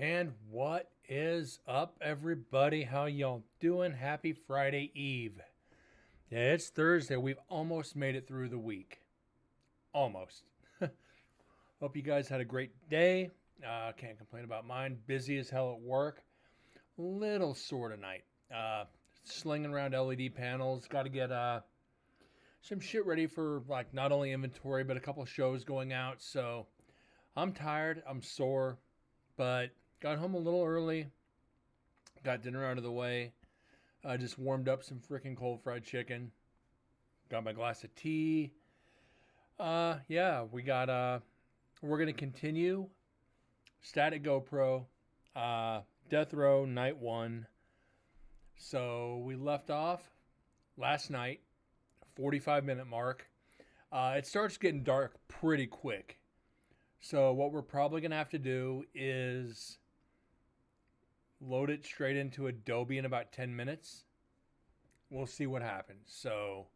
And what is up, everybody? How y'all doing? Happy Friday Eve. Yeah, it's Thursday. We've almost made it through the week. Almost. Hope you guys had a great day. Can't complain about mine. Busy as hell at work. Little sore tonight. Slinging around LED panels. Got to get some shit ready for like not only inventory but a couple shows going out. So I'm tired. I'm sore, but got home a little early. Got dinner out of the way. Just warmed up some freaking cold fried chicken. Got my glass of tea. Yeah, we're gonna continue Static GoPro, Death Row Night 1. So we left off last night, 45-minute mark. It starts getting dark pretty quick. So what we're probably gonna have to do is load it straight into Adobe in about 10 minutes. We'll see what happens. So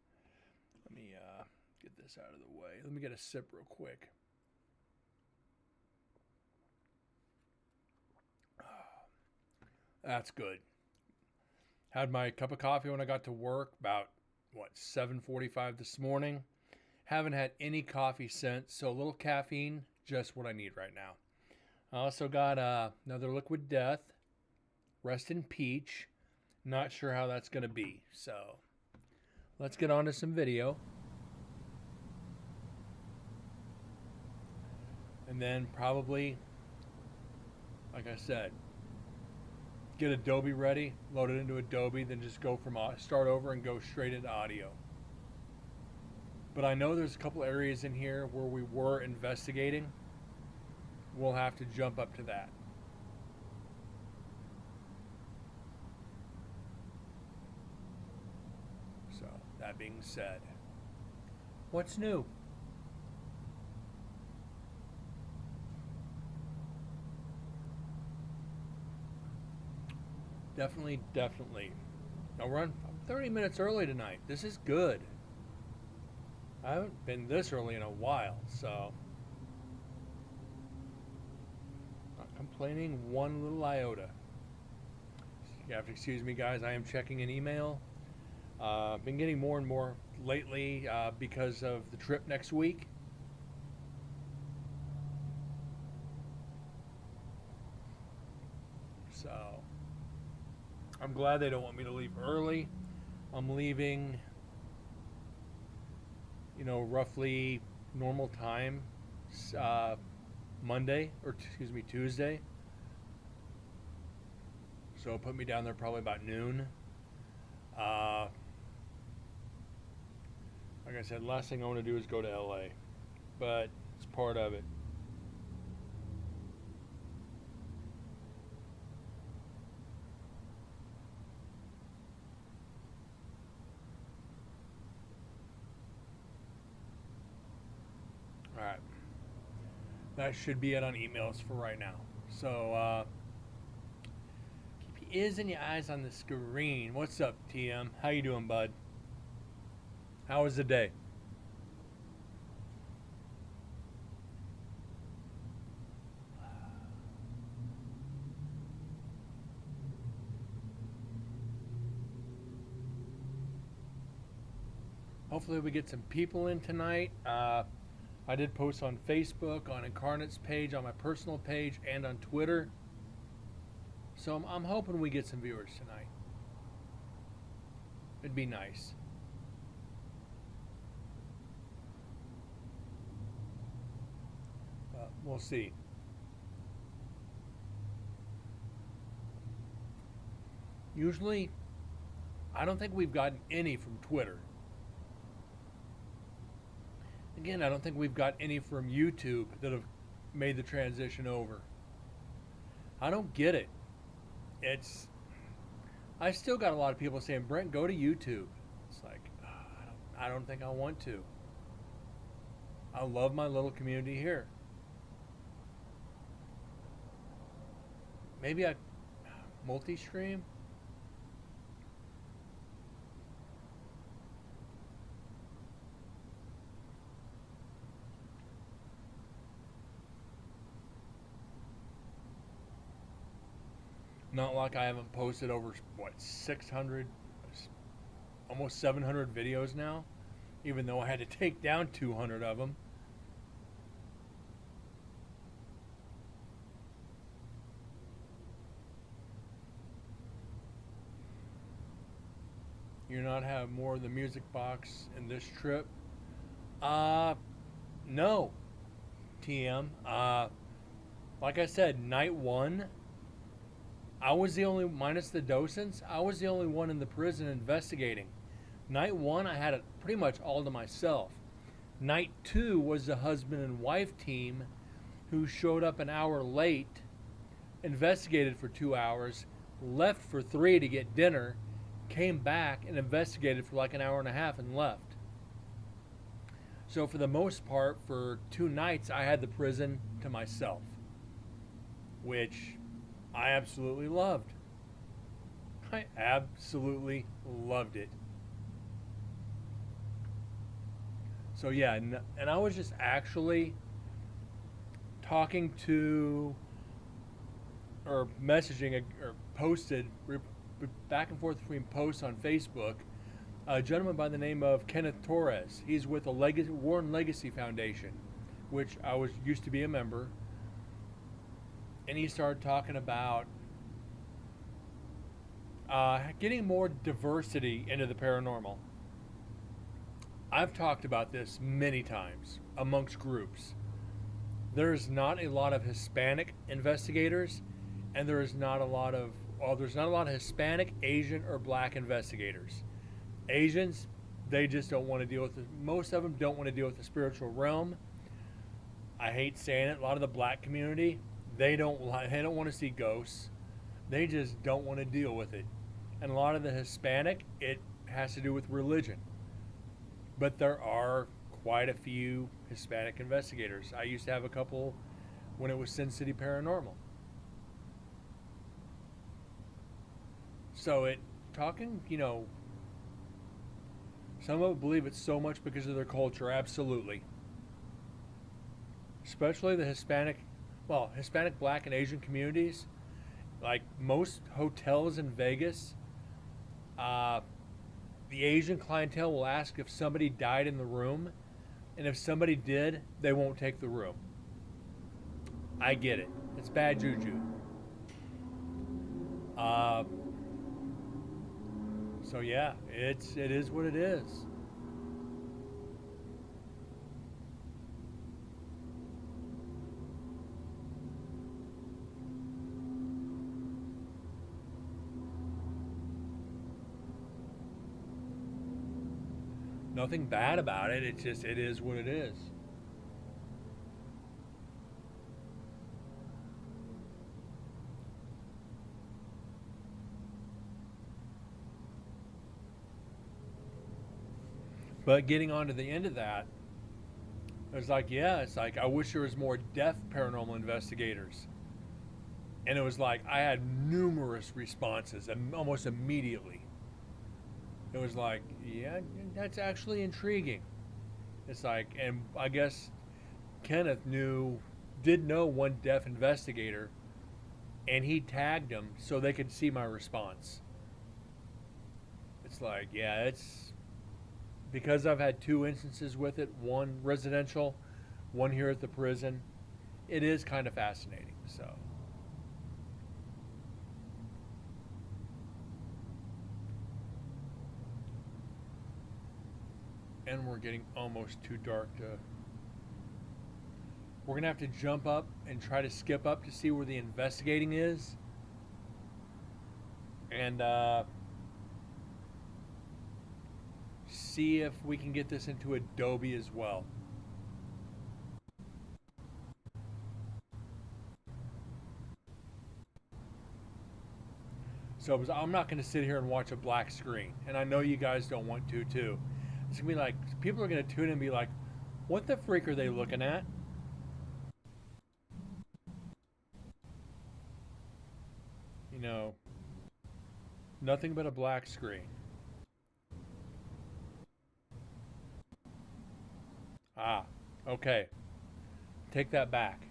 let me get this out of the way. Let me get a sip real quick. That's good. Had my cup of coffee when I got to work about 7:45 this morning. Haven't had any coffee since, so a little caffeine, just what I need right now. I also got another Liquid Death, Rest in Peach. Not sure how that's going to be. So let's get on to some video. And then probably, like I said, get Adobe ready, load it into Adobe, then just go from start over and go straight into audio. But I know there's a couple areas in here where we were investigating. We'll have to jump up to that. So, that being said, what's new? Definitely. Now I'm 30 minutes early tonight. This is good. I haven't been this early in a while, so not complaining one little iota. You have to excuse me, guys. I am checking an email. Been getting more and more lately because of the trip next week. So I'm glad they don't want me to leave early. I'm leaving, roughly normal time, Monday, or excuse me, Tuesday. So put me down there probably about noon. Like I said, last thing I want to do is go to LA, but it's part of it. All right. That should be it on emails for right now. So keep your ears and your eyes on the screen. What's up, TM? How you doing, bud? How was the day? Hopefully we get some people in tonight. I did post on Facebook, on Incarnate's page, on my personal page, and on Twitter. So I'm hoping we get some viewers tonight. It'd be nice. But we'll see. Usually, I don't think we've gotten any from Twitter. Again, I don't think we've got any from YouTube that have made the transition over. I don't get it. I still got a lot of people saying, Brent, go to YouTube. It's like, I don't think I want to. I love my little community here. Maybe I multi-stream. Not like I haven't posted over, what, 600, almost 700 videos now, even though I had to take down 200 of them. You not have more of the music box in this trip? Uh, no, TM. Like I said, night one, I was the only, minus the docents, I was the only one in the prison investigating. Night one, I had it pretty much all to myself. Night two was the husband and wife team who showed up an hour late, investigated for 2 hours, left for 3 to get dinner, came back and investigated for like an hour and a half and left. So for the most part, for 2 nights, I had the prison to myself, which I absolutely loved. I absolutely loved it. So yeah, and I was just actually talking to, or messaging, or posted back and forth between posts on Facebook, a gentleman by the name of Kenneth Torres. He's with the Warren Legacy Foundation, which I used to be a member. And he started talking about getting more diversity into the paranormal. I've talked about this many times amongst groups. There's not a lot of Hispanic investigators, and there's not a lot of Hispanic, Asian, or Black investigators. Asians, they just don't want to deal with it. Most of them don't want to deal with the spiritual realm. I hate saying it. A lot of the Black community, they don't want to see ghosts. They just don't want to deal with it. And a lot of the Hispanic, it has to do with religion. But there are quite a few Hispanic investigators. I used to have a couple when it was Sin City Paranormal. So talking, some of them believe it's so much because of their culture, absolutely. Especially the Hispanic, Black, and Asian communities. Like most hotels in Vegas, the Asian clientele will ask if somebody died in the room, and if somebody did, they won't take the room. I get it. It's bad juju. So yeah, it is what it is. Nothing bad about it. It's just it is what it is. But getting on to the end of that, it's like, yeah, it's like I wish there was more deaf paranormal investigators. And it was like I had numerous responses and almost immediately. It was like, yeah, that's actually intriguing. It's like, and I guess Kenneth did know one deaf investigator, and he tagged him so they could see my response. It's like, yeah, it's because I've had 2 instances with it, one residential, one here at the prison. It is kind of fascinating. So, and we're getting almost too dark to. We're gonna have to jump up and try to skip up to see where the investigating is, and see if we can get this into Adobe as well. So I'm not going to sit here and watch a black screen, and I know you guys don't want to too. It's gonna be like people are going to tune in and be like, "What the freak are they looking at?" You know, nothing but a black screen. Ah, okay. Take that back.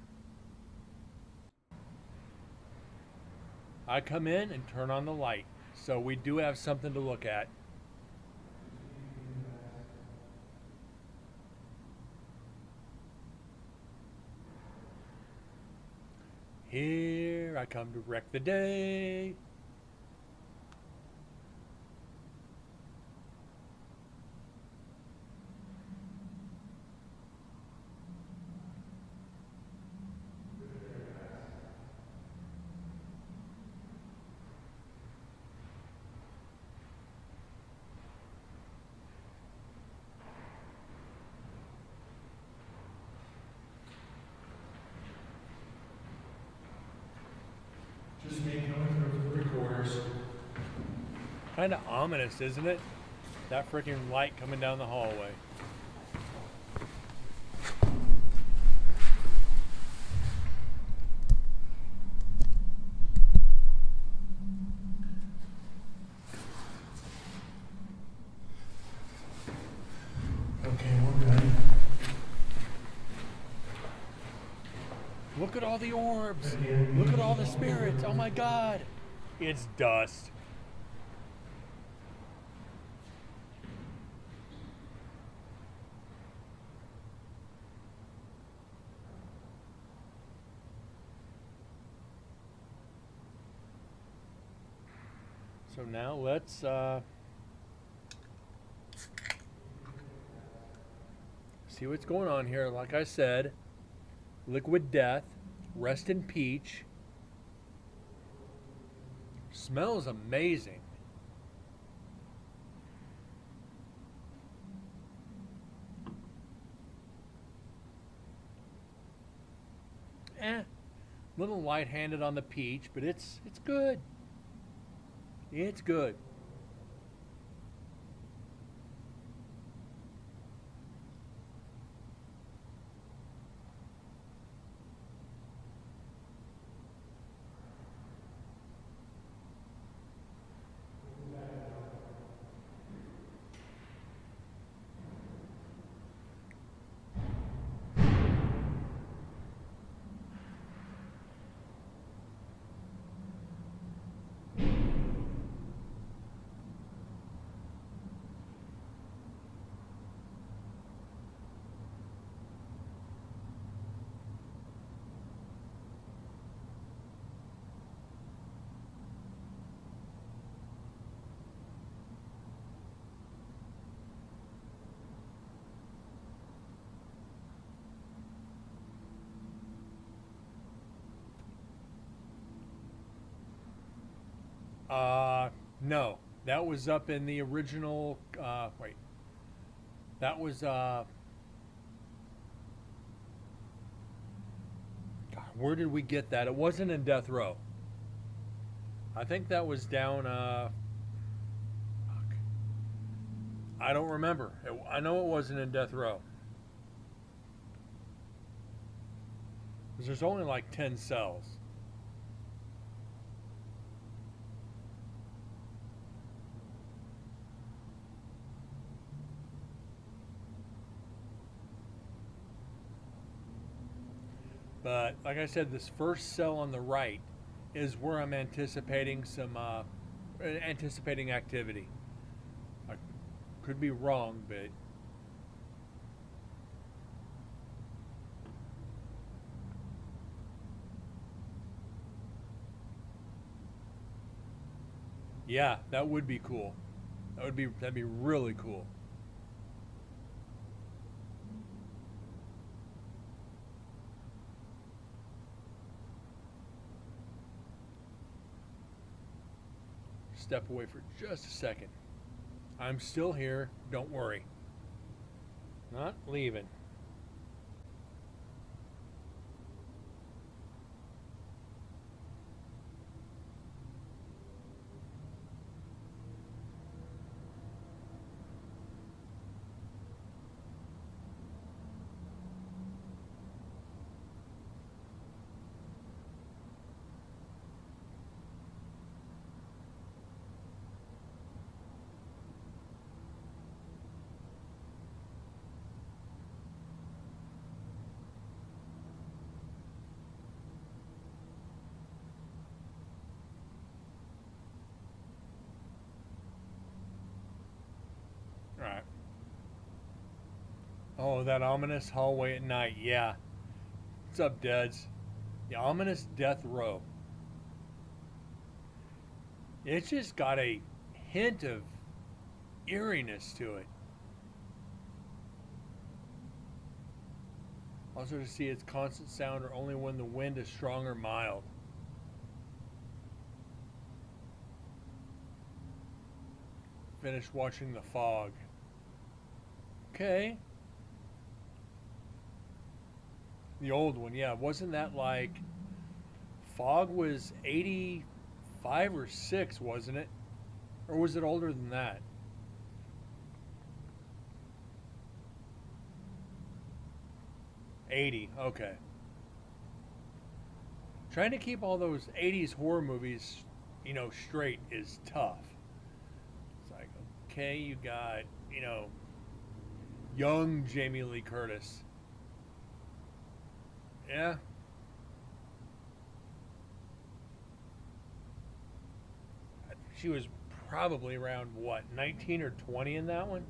I come in and turn on the light. So we do have something to look at. Here I come to wreck the day. Just me coming through the recorders. Kind of ominous, isn't it? That freaking light coming down the hallway. Okay, we're good. Look at all the orbs. Again, Look at all the spirits. Oh my god. It's dust. So now let's see what's going on here. Like I said, Liquid Death, Rest in Peach. Smells amazing. Little light-handed on the peach, but it's good. It's good. No. That was up in the original, wait. That was, God, where did we get that? It wasn't in Death Row. I think that was down, fuck. I don't remember. I know it wasn't in Death Row. Because there's only like 10 cells. But like I said, this first cell on the right is where I'm anticipating some anticipating activity. I could be wrong, but yeah, that would be cool. That'd be really cool. Step away for just a second. I'm still here. Don't worry. Not leaving. Right. Oh, that ominous hallway at night. Yeah. What's up, Deds? The ominous death row. It's just got a hint of eeriness to it. Also to see its constant sound or only when the wind is strong or mild. Finish watching The Fog. Okay. The old one, yeah. Wasn't that like Fog was 85 or 6, wasn't it? Or was it older than that? '80. Okay. Trying to keep all those '80s horror movies, straight is tough. It's like, okay, you got, young Jamie Lee Curtis. Yeah. She was probably around what, 19 or 20 in that one?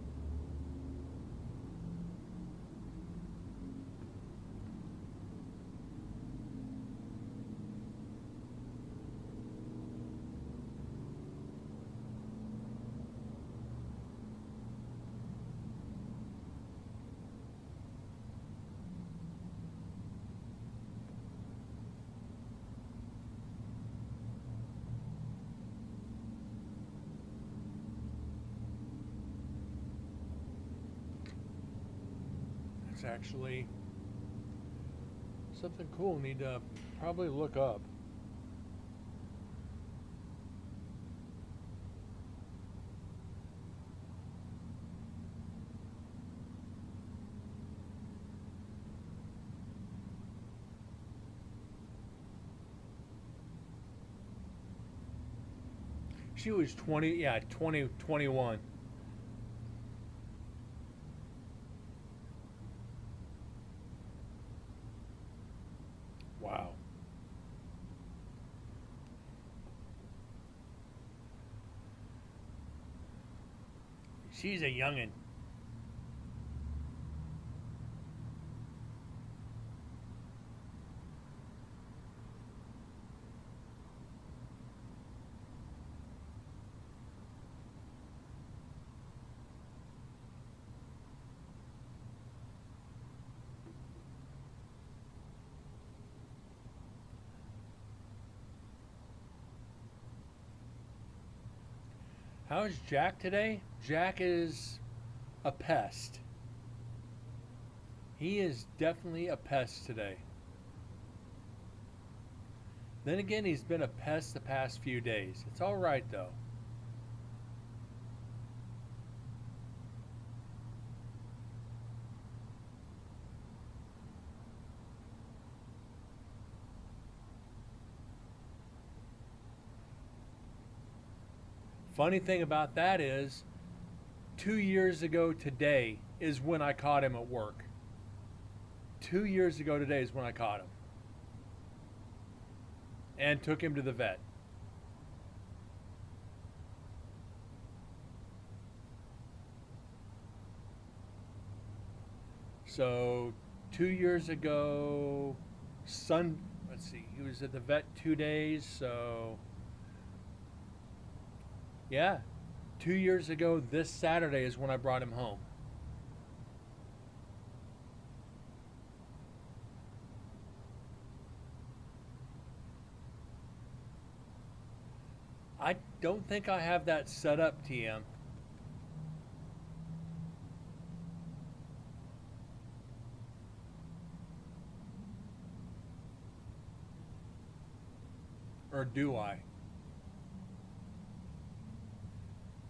It's actually something cool. Need to probably look up. She was 20, yeah, 20, 21. Wow. She's a youngin'. How's Jack today? Jack is a pest. He is definitely a pest today. Then again, he's been a pest the past few days. It's all right though. Funny thing about that is, 2 years ago today is when I caught him at work. 2 years ago today is when I caught him and took him to the vet. So 2 years ago, let's see, he was at the vet 2 days. So yeah, 2 years ago this Saturday is when I brought him home. I don't think I have that set up, TM. Or do I?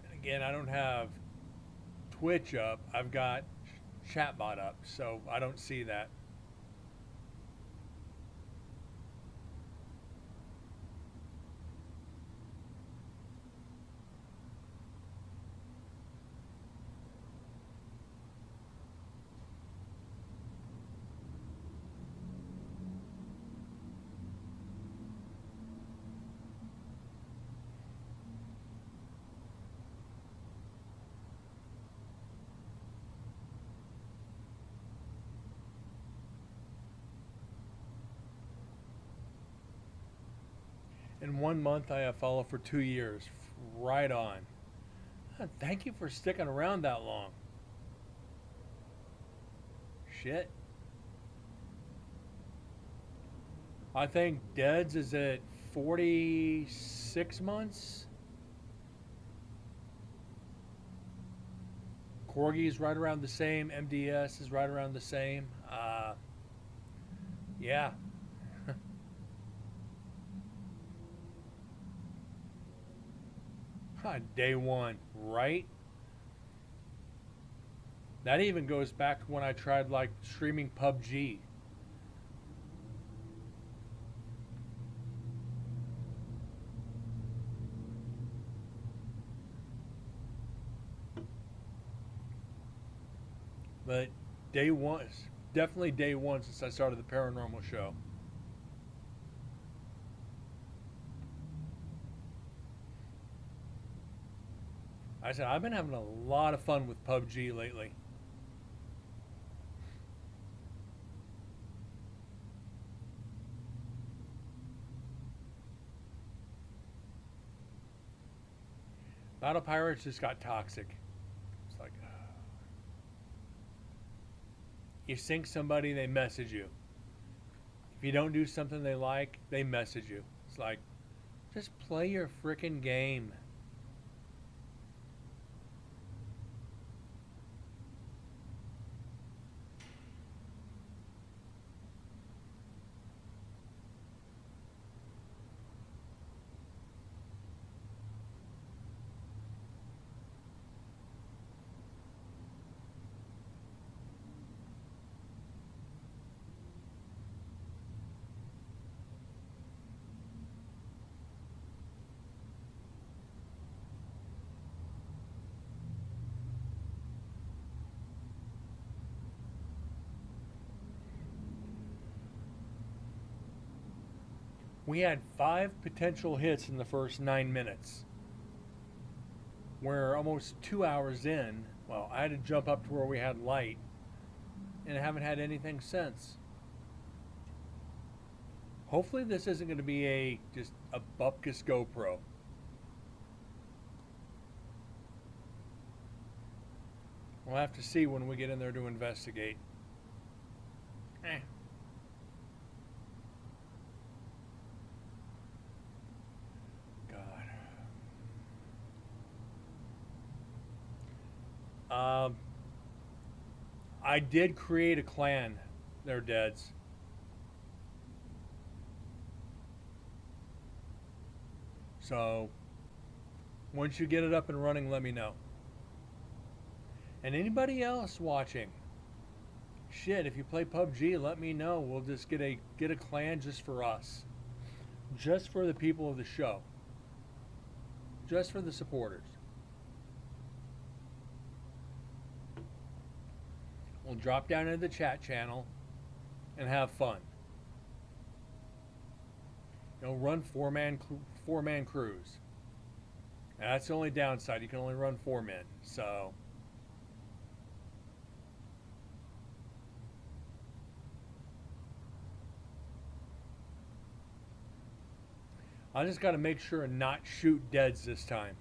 And again, I don't have Twitch up. I've got Chatbot up, so I don't see that. In 1 month, I have followed for 2 years. Right on. Thank you for sticking around that long. Shit. I think Dead's is at 46 months. Corgi's right around the same. MDS is right around the same. Yeah. Day one, right? That even goes back to when I tried like streaming PUBG. But day one, definitely day one since I started the paranormal show. I said I've been having a lot of fun with PUBG lately. Battle Pirates just got toxic. It's like you sync somebody, they message you. If you don't do something they like, they message you. It's like just play your freaking game. We had 5 potential hits in the first 9 minutes. We're almost 2 hours in. Well, I had to jump up to where we had light, and I haven't had anything since. Hopefully, this isn't going to be just a bupkis GoPro. We'll have to see when we get in there to investigate. Eh. God. I did create a clan. They're deads. So, once you get it up and running, let me know. And anybody else watching, shit, if you play PUBG, let me know. We'll just get a clan just for us. Just for the people of the show. Just for the supporters. We'll drop down into the chat channel and have fun. Run four-man crews. And that's the only downside. You can only run 4 men. So I just got to make sure and not shoot deads this time.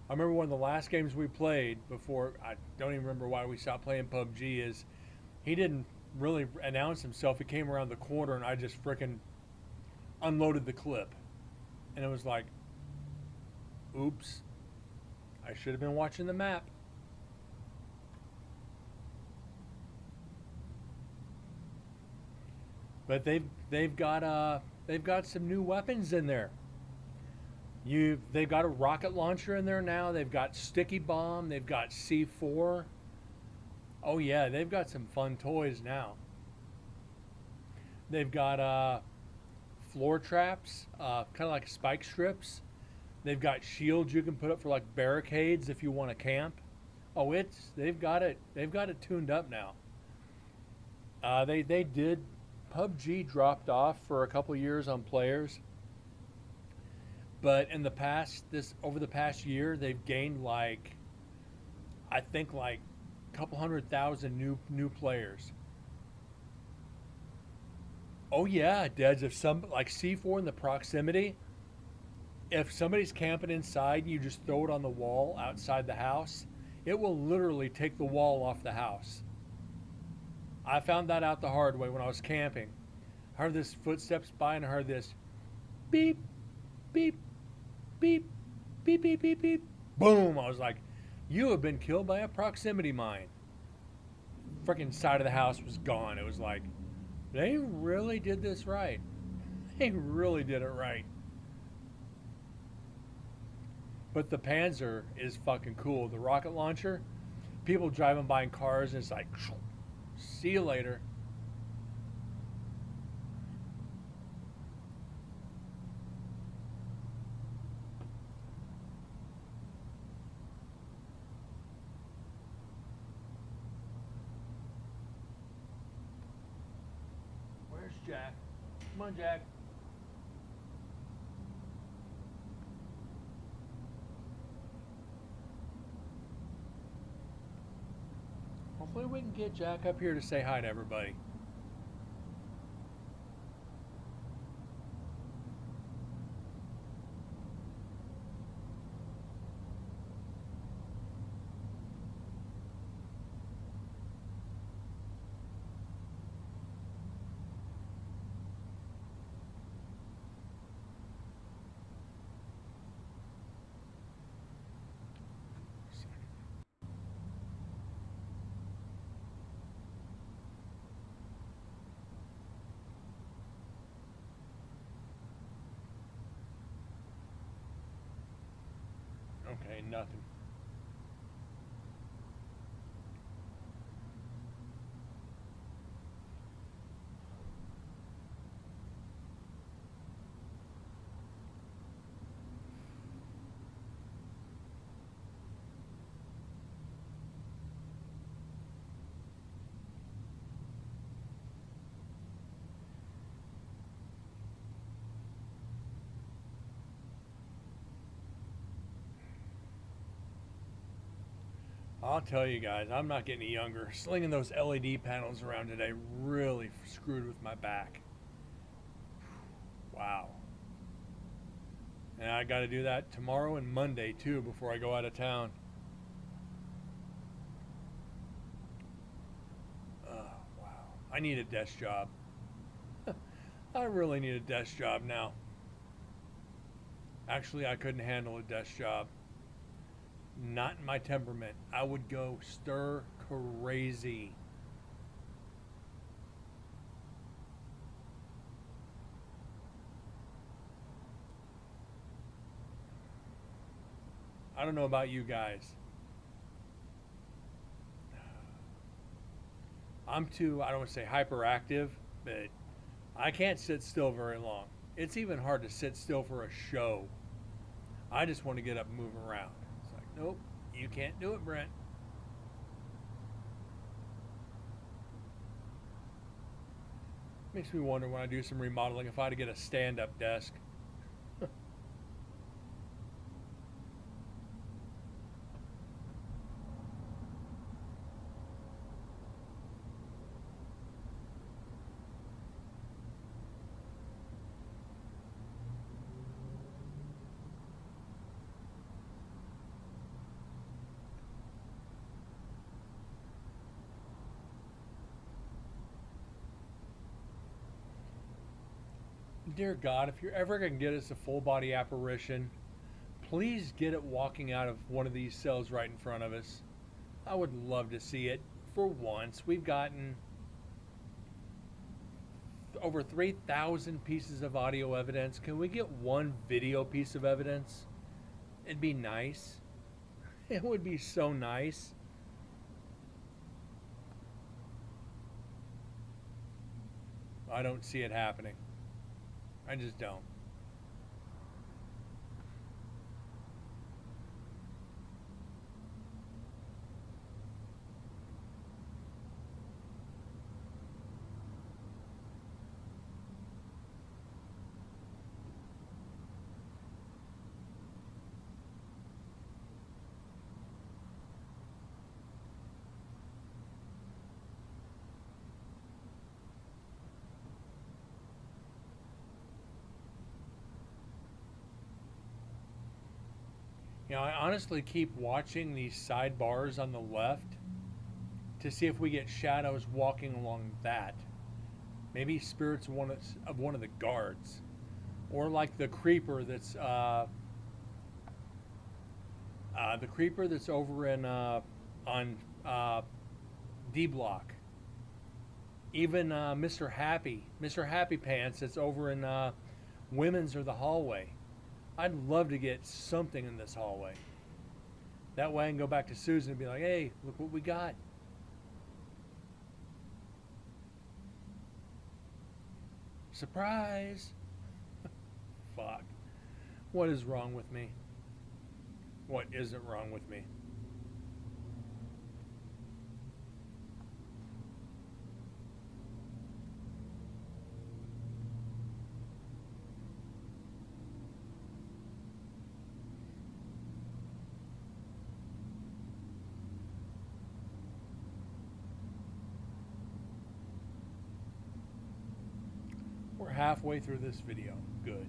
I remember one of the last games we played before, I don't even remember why we stopped playing PUBG, is he didn't really announce himself. He came around the corner and I just frickin' unloaded the clip. And it was like, oops, I should have been watching the map. But they've got some new weapons in there. They've got a rocket launcher in there now. They've got sticky bomb. They've got C4. Oh yeah, they've got some fun toys now. They've got floor traps, kind of like spike strips. They've got shields you can put up for like barricades if you want to camp. Oh, they've got it tuned up now. They did. PUBG dropped off for a couple years on players. But over the past year, they've gained I think a couple 100,000 new players. Oh yeah, Deds. If some like C4 in the proximity, if somebody's camping inside, you just throw it on the wall outside the house. It will literally take the wall off the house. I found that out the hard way when I was camping. I heard this footsteps by and I heard this beep, beep, beep, beep, beep, beep, beep. Boom! I was like, you have been killed by a proximity mine. Freaking side of the house was gone. It was like, they really did this right. They really did it right. But the Panzer is fucking cool. The rocket launcher, people driving by in cars and it's like, see you later. Where's Jack? Come on, Jack. Hopefully we can get Jack up here to say hi to everybody. Okay, nothing. I'll tell you guys, I'm not getting any younger. Slinging those LED panels around today really screwed with my back. Wow. And I got to do that tomorrow and Monday too before I go out of town. Oh, wow. I need a desk job. I really need a desk job now. Actually, I couldn't handle a desk job. Not in my temperament. I would go stir crazy. I don't know about you guys. I'm too, I don't want to say hyperactive, but I can't sit still very long. It's even hard to sit still for a show. I just want to get up and move around. It's like, nope, you can't do it, Brent. Makes me wonder when I do some remodeling if I had to get a stand up desk. Dear God, if you're ever going to get us a full body apparition, please get it walking out of one of these cells right in front of us. I would love to see it for once. We've gotten over 3,000 pieces of audio evidence. Can we get one video piece of evidence? It'd be nice. It would be so nice. I don't see it happening. I just don't. I honestly keep watching these sidebars on the left to see if we get shadows walking along that. Maybe spirits of one of the guards, or like the creeper that's over in on D Block. Even Mr. Happy Pants that's over in Women's or the hallway. I'd love to get something in this hallway. That way I can go back to Susan and be like, hey, look what we got. Surprise! Fuck. What is wrong with me? What isn't wrong with me? We're halfway through this video. Good.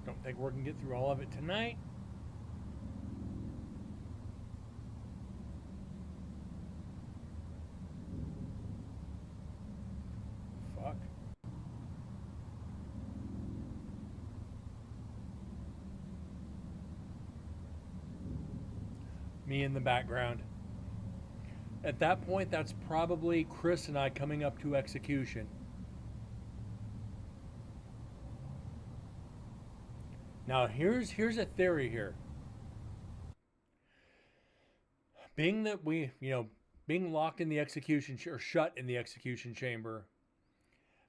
Don't think we're going to get through all of it tonight. Fuck. Me in the background. At that point, that's probably Chris and I coming up to execution. Now, here's a theory here. Being that being locked in the execution or shut in the execution chamber,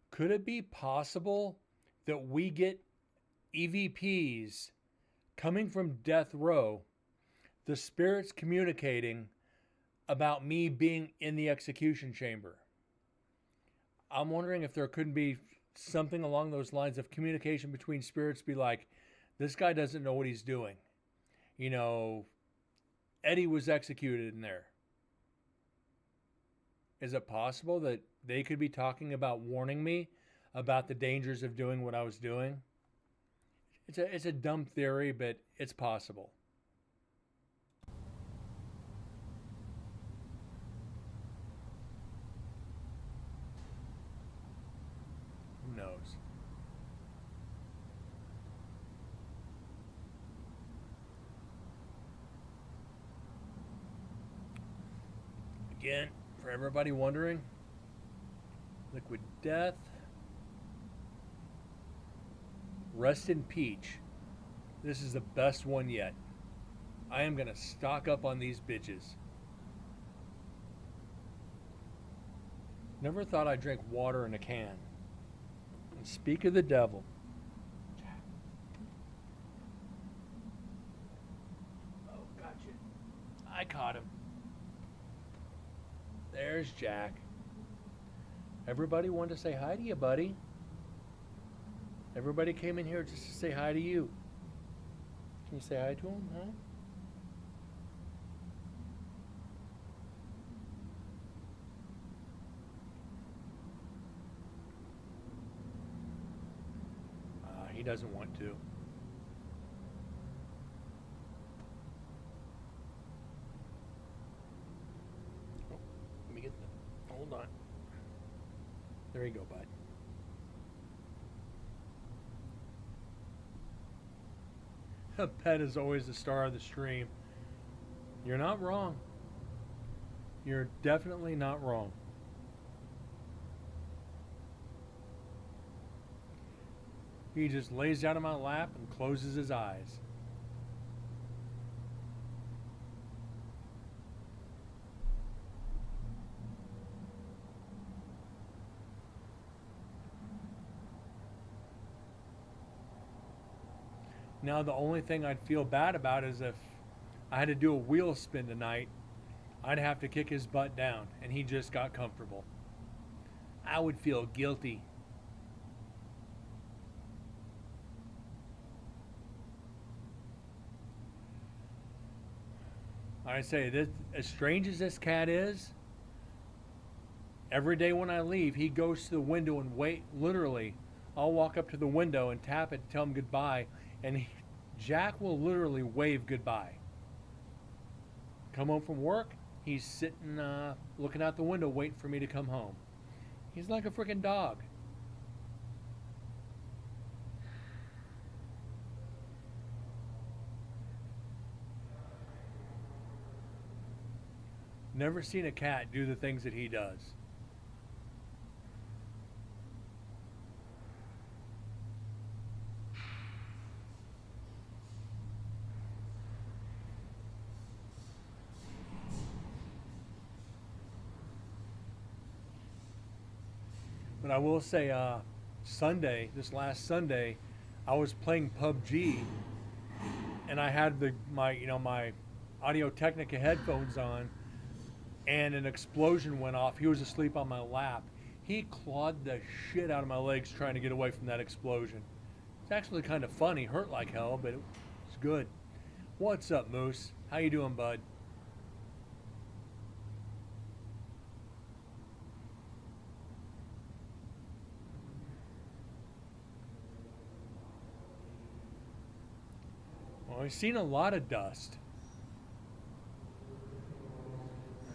could it be possible that we get EVPs coming from death row, the spirits communicating about me being in the execution chamber? I'm wondering if there couldn't be something along those lines of communication between spirits, be like, this guy doesn't know what he's doing. Eddie was executed in there. Is it possible that they could be talking about warning me about the dangers of doing what I was doing? It's a dumb theory, but it's possible. Who knows? Again, for everybody wondering, Liquid Death, Rest in Peach. This is the best one yet. I am going to stock up on these bitches. Never thought I'd drink water in a can. And speak of the devil. Oh, gotcha. I caught him. There's Jack. Everybody wanted to say hi to you, buddy. Everybody came in here just to say hi to you. Can you say hi to him, huh? He doesn't want to. Oh, let me get the... Hold on. There you go, bud. A pet is always the star of the stream. You're not wrong. You're definitely not wrong. He just lays down in my lap and closes his eyes. Now the only thing I'd feel bad about is if I had to do a wheel spin tonight, I'd have to kick his butt down and he just got comfortable. I would feel guilty. I say this, as strange as this cat is, every day when I leave, he goes to the window and literally I'll walk up to the window and tap it to tell him goodbye, and Jack will literally wave goodbye. Come home from work, he's sitting, looking out the window, waiting for me to come home. He's like a freaking dog. Never seen a cat do the things that he does. But I will say, this last Sunday, I was playing PUBG, and I had my Audio Technica headphones on, and an explosion went off. He was asleep on my lap. He clawed the shit out of my legs trying to get away from that explosion. It's actually kind of funny, hurt like hell, but it's good. What's up, Moose? How you doing, bud? Well, I've seen a lot of dust.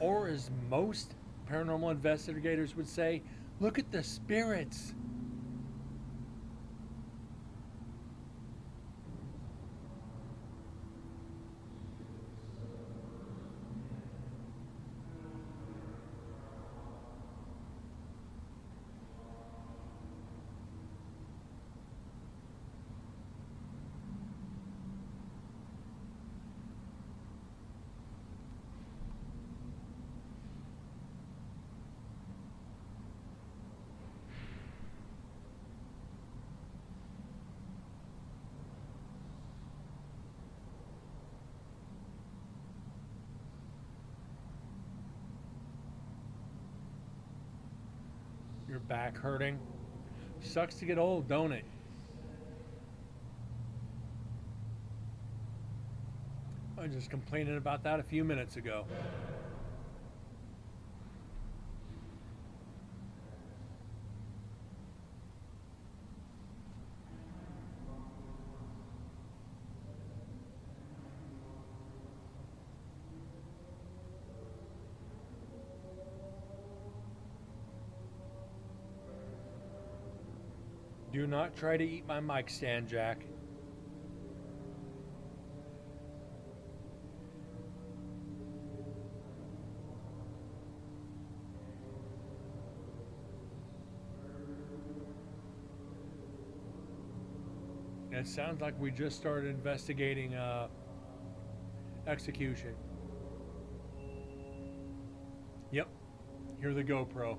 Or as most paranormal investigators would say, look at the spirits. Your back hurting. Sucks to get old, don't it? I was just complaining about that a few minutes ago. Do not try to eat my mic stand, Jack. It sounds like we just started investigating execution. Yep, here's the GoPro.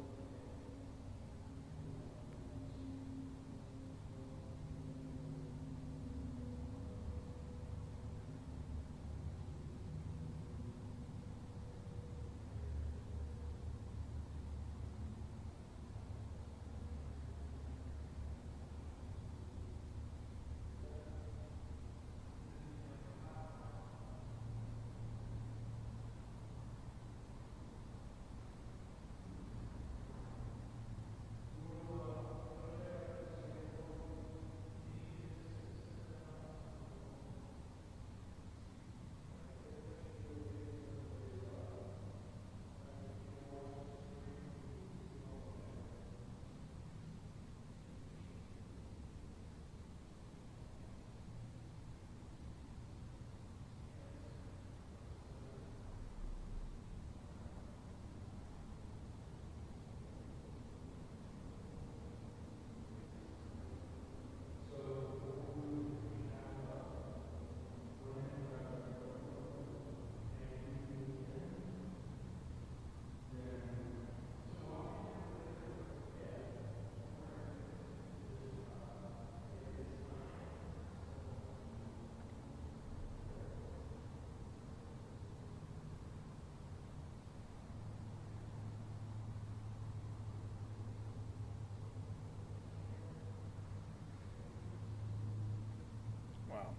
Wow.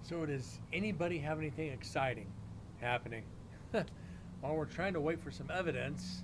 So does anybody have anything exciting happening? While we're trying to wait for some evidence.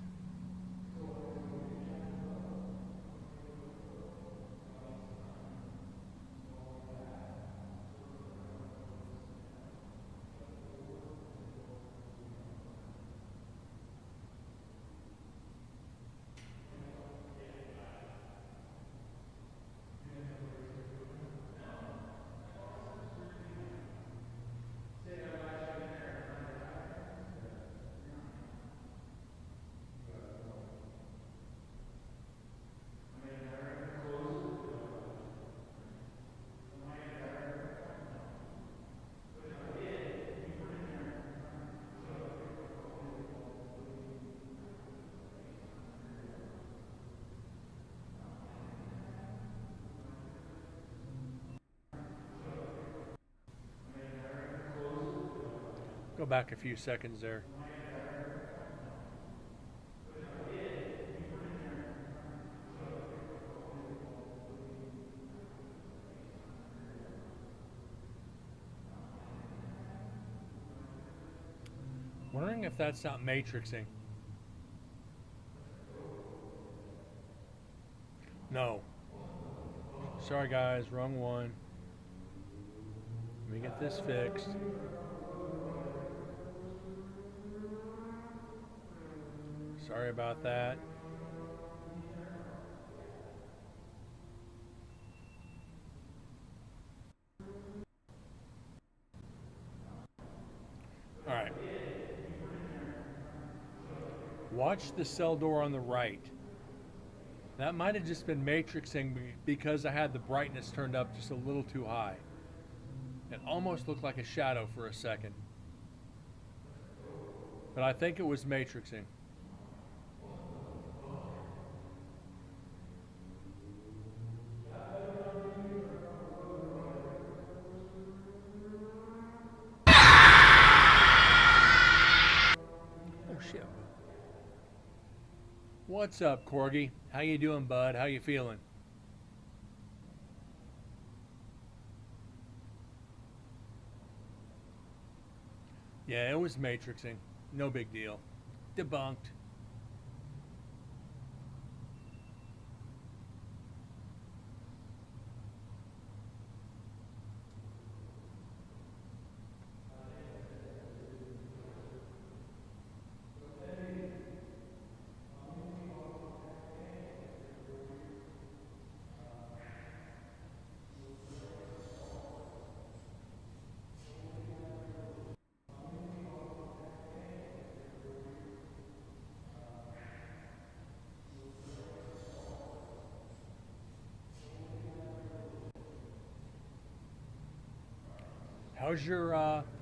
Go back a few seconds there. Wondering if that's not matrixing. No. Sorry guys, wrong one. Let me get this fixed. Sorry about that. All right. Watch the cell door on the right. That might have just been matrixing because I had the brightness turned up just a little too high. It almost looked like a shadow for a second. But I think it was matrixing. Oh shit. What's up, Corgi? How you doing, bud? How you feeling? Yeah, it was matrixing. No big deal. Debunked.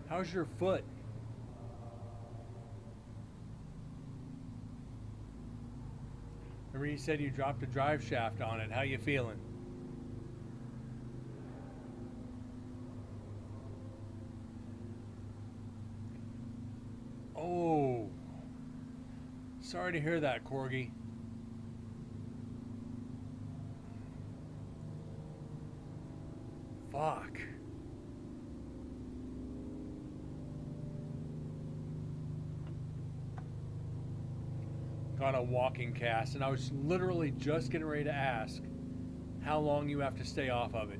How's your foot? Remember you said you dropped a drive shaft on it. How you feeling? Oh. Sorry to hear that, Corgi. Fuck. On a walking cast, and I was literally just getting ready to ask how long you have to stay off of it.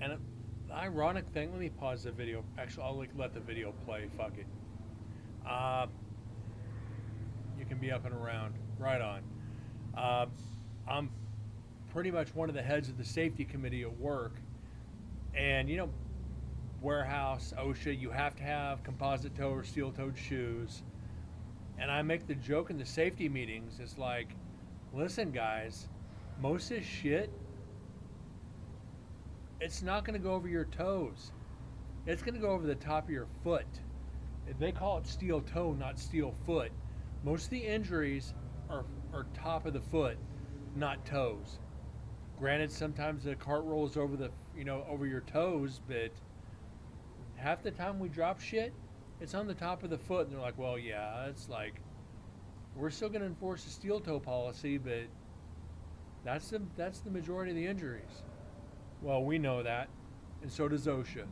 And the ironic thing, let me pause the video. Actually, I'll let the video play. Fuck it. You can be up and around. Right on. I'm pretty much one of the heads of the safety committee at work, and you know, warehouse, OSHA, you have to have composite toe or steel-toed shoes. And I make the joke in the safety meetings, it's like, listen guys, most of this shit, it's not going to go over your toes. It's going to go over the top of your foot. They call it steel toe, not steel foot. Most of the injuries are top of the foot, not toes. Granted, sometimes the cart rolls over over your toes, but half the time we drop shit, it's on the top of the foot. And they're like, well, yeah, it's like, we're still going to enforce the steel toe policy, but that's the majority of the injuries. Well, we know that, and so does OSHA.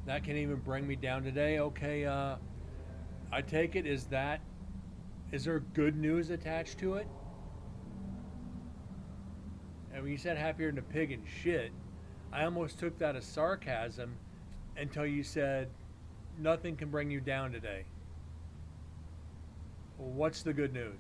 That can even bring me down today. Okay, I take it, is there good news attached to it? And when you said happier than a pig in shit, I almost took that as sarcasm until you said nothing can bring you down today. Well, what's the good news?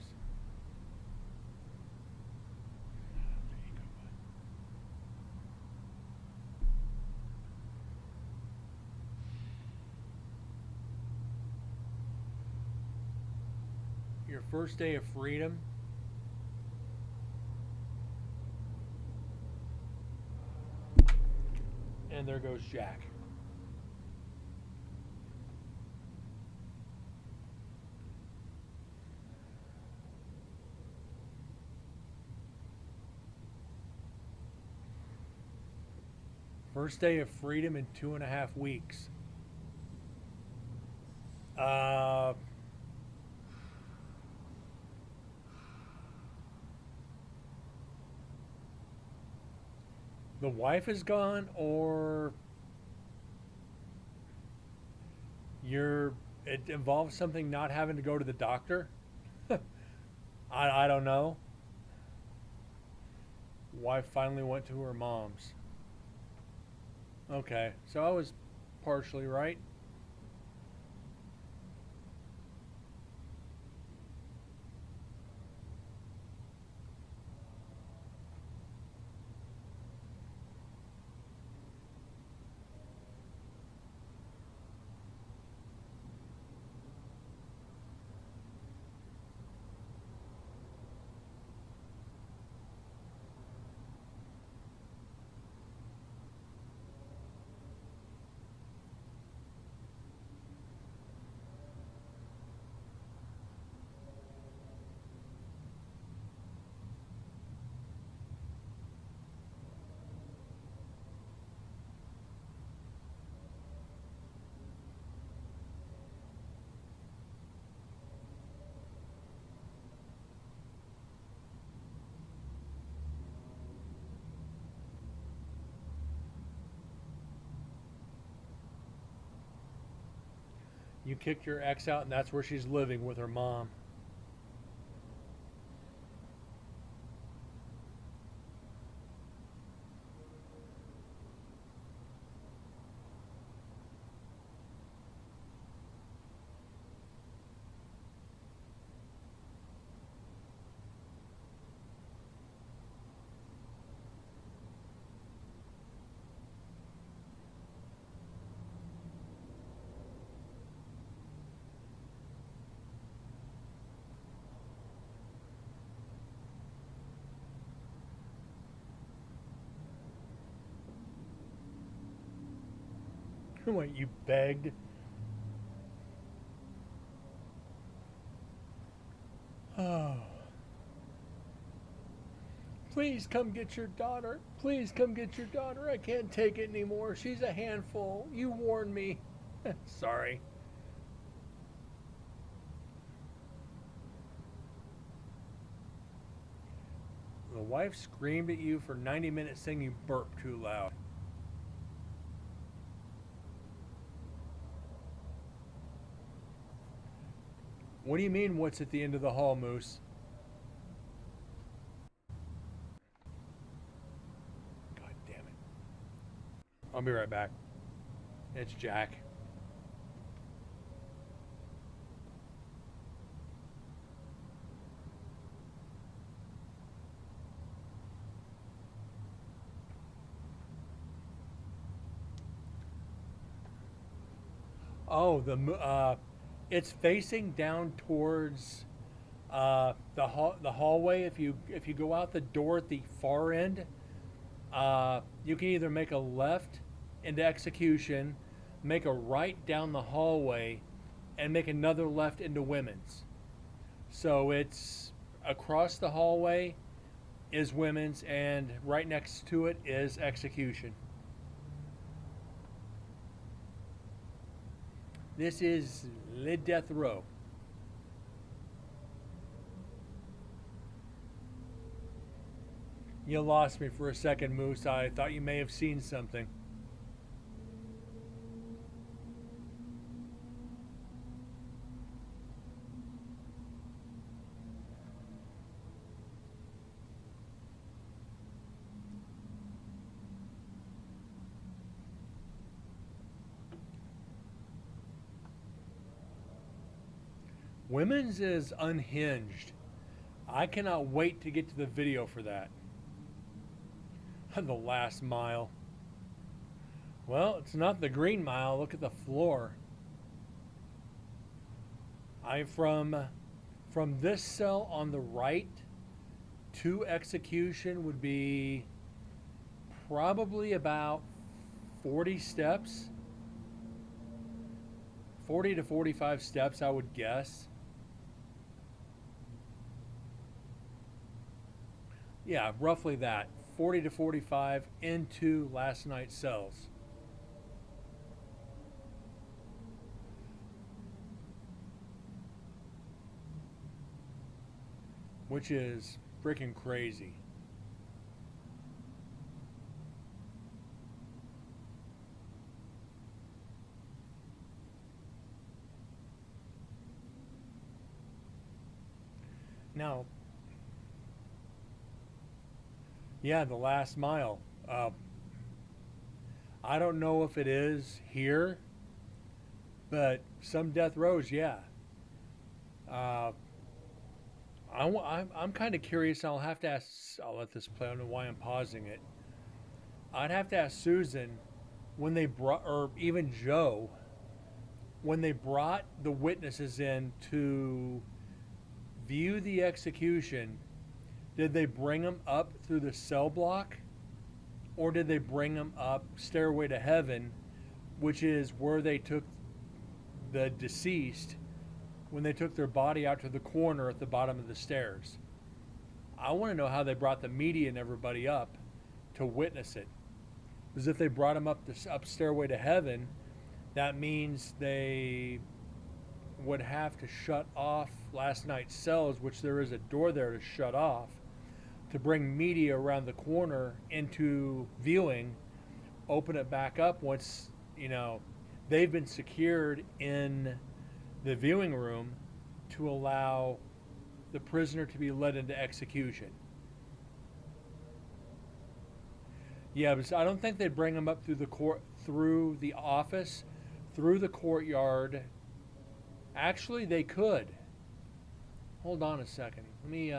Your first day of freedom. And there goes Jack. First day of freedom in 2.5 weeks. Uh, the wife is gone, or you're. It involves something not having to go to the doctor. I don't know. Wife finally went to her mom's. Okay, so I was partially right. You kicked your ex out, and that's where she's living with her mom. What, you begged? Oh. Please come get your daughter. Please come get your daughter. I can't take it anymore. She's a handful. You warned me. Sorry. The wife screamed at you for 90 minutes saying you burped too loud. What do you mean, what's at the end of the hall, Moose? God damn it. I'll be right back. It's Jack. Oh, it's facing down towards the hallway. If you go out the door at the far end, you can either make a left into execution, make a right down the hallway, and make another left into women's. So it's across the hallway is women's, and right next to it is execution. This is Le Death Row. You lost me for a second, Moose. I thought you may have seen something. Women's is unhinged. I cannot wait to get to the video for that. The last mile. Well, it's not the green mile. Look at the floor. I from this cell on the right to execution would be probably about 40 steps. 40 to 45 steps, I would guess. Yeah, roughly that. 40 to 45 into last night's cells. Which is freaking crazy. Now, yeah, the last mile. I don't know if it is here, but some death rows, yeah. Uh, I'm kind of curious. I'll have to ask. I'll let this play. I don't know why I'm pausing it. I'd have to ask Susan when they brought, or even Joe, when they brought the witnesses in to view the execution. Did they bring them up through the cell block, or did they bring them up Stairway to Heaven, which is where they took the deceased when they took their body out to the corner at the bottom of the stairs? I want to know how they brought the media and everybody up to witness it. Because if they brought them up Stairway to Heaven, that means they would have to shut off last night's cells, which there is a door there to shut off, to bring media around the corner into viewing, open it back up once, they've been secured in the viewing room to allow the prisoner to be led into execution. Yeah, but I don't think they'd bring them up through the court, through the office, through the courtyard. Actually, they could. Hold on a second. Let me,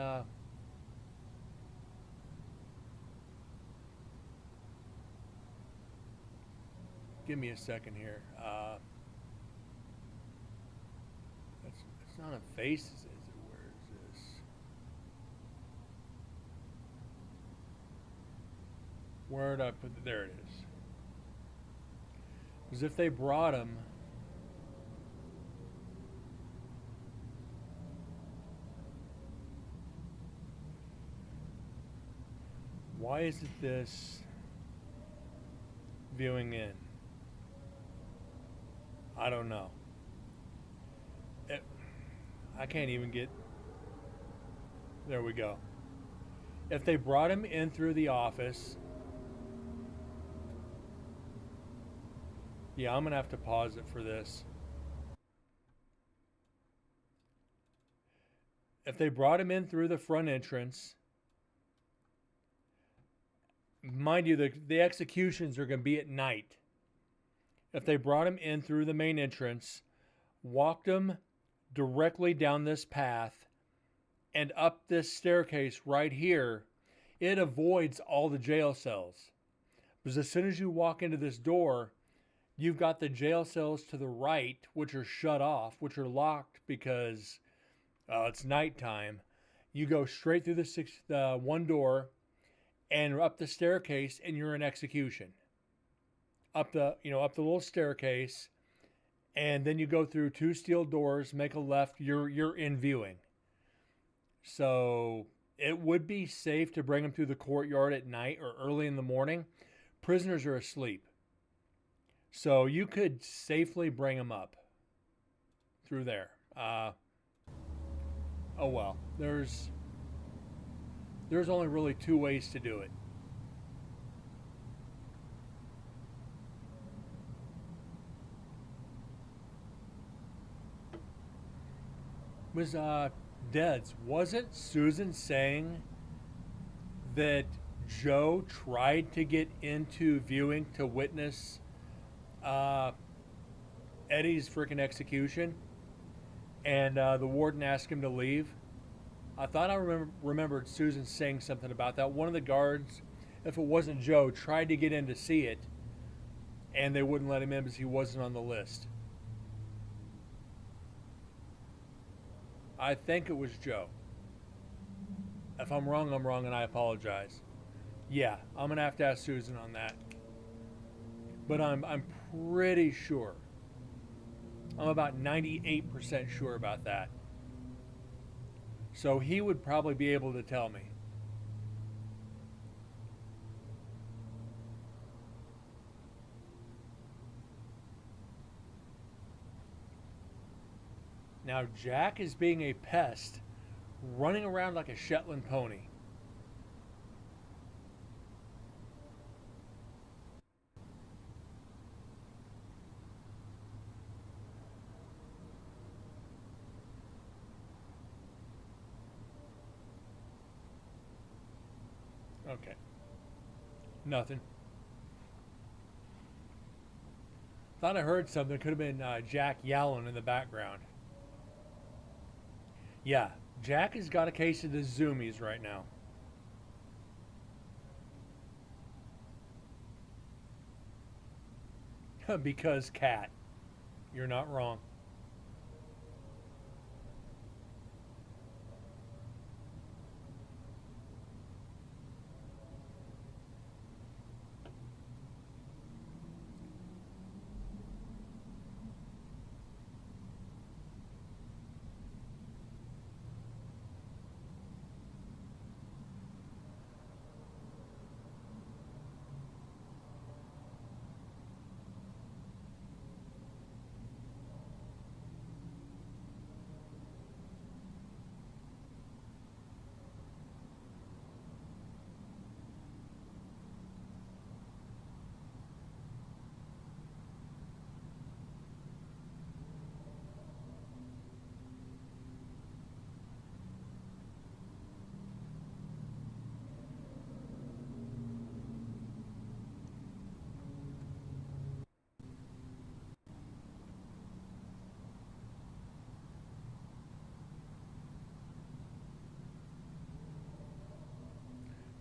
give me a second here. It's not a face, is it? Where is this? Where did I put it? There it is. Because if they brought him, why isn't this viewing in? I don't know. I can't even get. There we go. If they brought him in through the office, yeah, I'm going to have to pause it for this. If they brought him in through the front entrance, mind you, the executions are going to be at night. If they brought him in through the main entrance, walked him directly down this path and up this staircase right here, it avoids all the jail cells. Because as soon as you walk into this door, you've got the jail cells to the right, which are shut off, which are locked because it's nighttime. You go straight through the one door and up the staircase, and you're in execution. Up the little staircase, and then you go through two steel doors, make a left, you're in viewing. So it would be safe to bring them through the courtyard at night or early in the morning. Prisoners are asleep. So you could safely bring them up through there. Oh well, there's only really two ways to do it. Was Deads, wasn't Susan saying that Joe tried to get into viewing to witness Eddie's freaking execution, and the warden asked him to leave? I thought I remembered Susan saying something about that. One of the guards, if it wasn't Joe, tried to get in to see it, and they wouldn't let him in because he wasn't on the list. I think it was Joe. If I'm wrong, I'm wrong, and I apologize. Yeah, I'm going to have to ask Susan on that. But I'm pretty sure. I'm about 98% sure about that. So he would probably be able to tell me. Now Jack is being a pest, running around like a Shetland pony. Okay. Nothing. Thought I heard something. Could have been Jack yelling in the background. Yeah, Jack has got a case of the zoomies right now. Because cat. You're not wrong.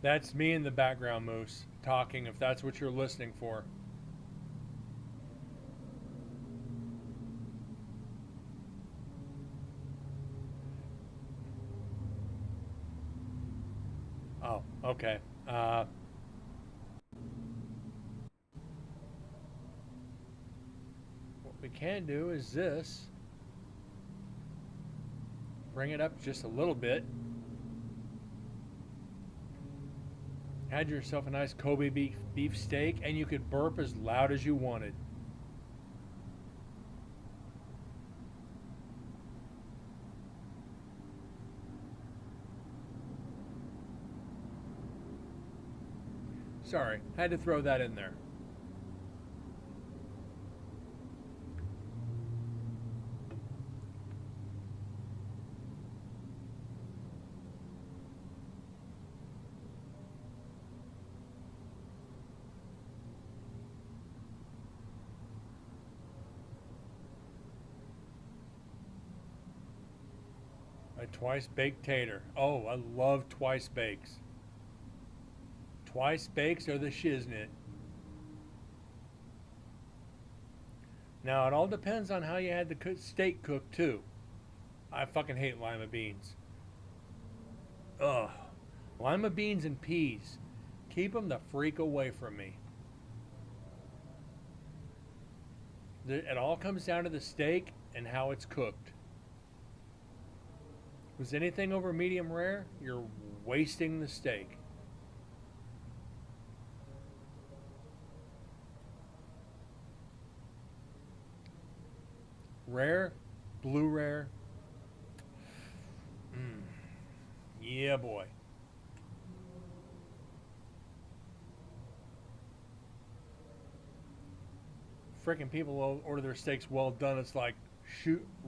That's me in the background, Moose, talking if that's what you're listening for. Oh, okay. What we can do is this. Bring it up just a little bit. Had yourself a nice Kobe beef steak, and you could burp as loud as you wanted. Sorry, had to throw that in there. A twice baked tater. Oh, I love twice bakes. Twice bakes are the shiznit. Now, it all depends on how you had the steak cooked, too. I fucking hate lima beans. Ugh. Lima beans and peas. Keep them the freak away from me. It all comes down to the steak and how it's cooked. Was anything over medium rare, you're wasting the steak. Rare, blue rare. Mm. Yeah, boy. Freaking people order their steaks well done. It's like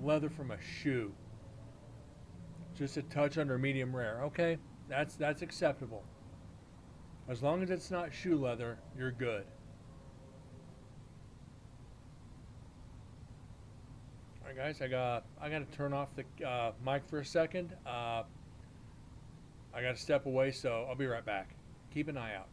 leather from a shoe. Just a touch under medium rare. Okay, that's acceptable. As long as it's not shoe leather, you're good. All right, guys, I got to turn off the mic for a second. I got to step away, so I'll be right back. Keep an eye out.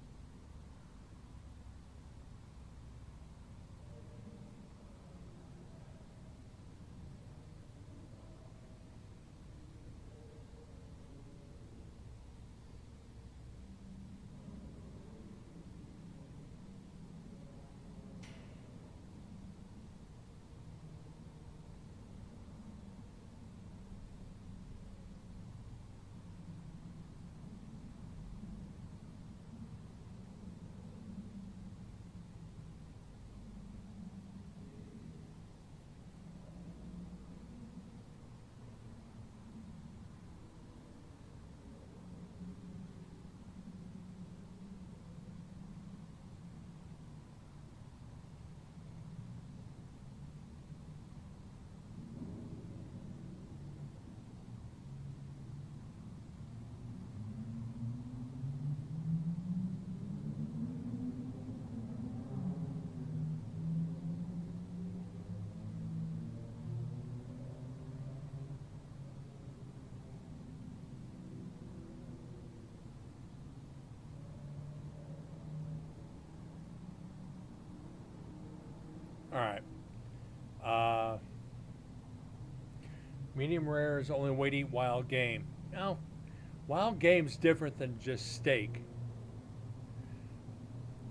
All right. Uh, medium rare is only way to eat wild game. No, wild game's different than just steak.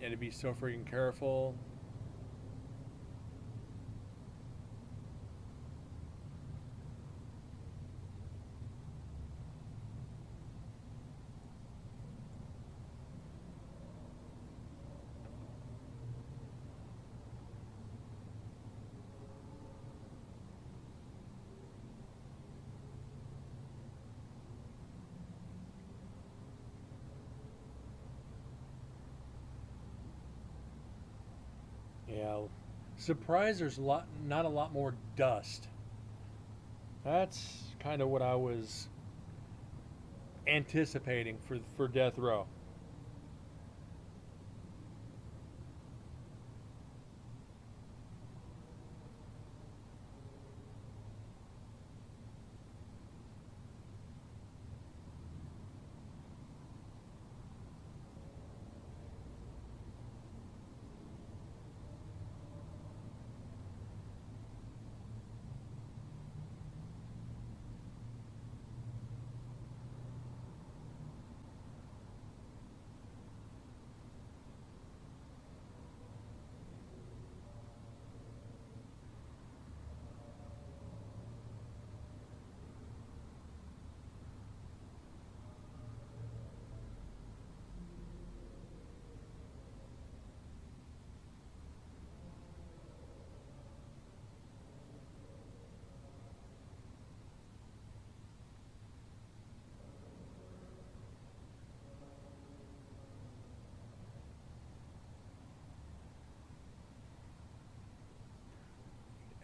And to be so freaking careful. Yeah, surprised there's not a lot more dust. That's kind of what I was anticipating for death row.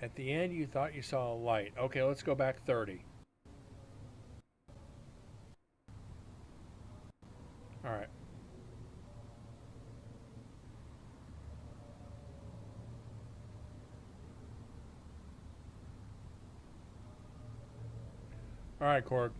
At the end, you thought you saw a light. Okay, let's go back 30. All right. All right, Korg.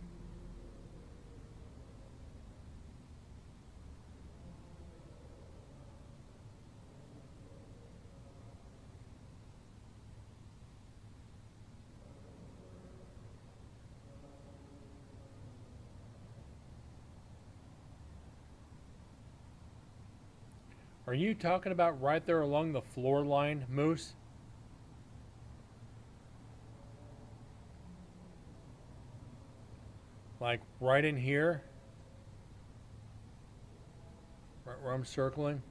Are you talking about right there along the floor line, Moose? Like right in here? Right where I'm circling?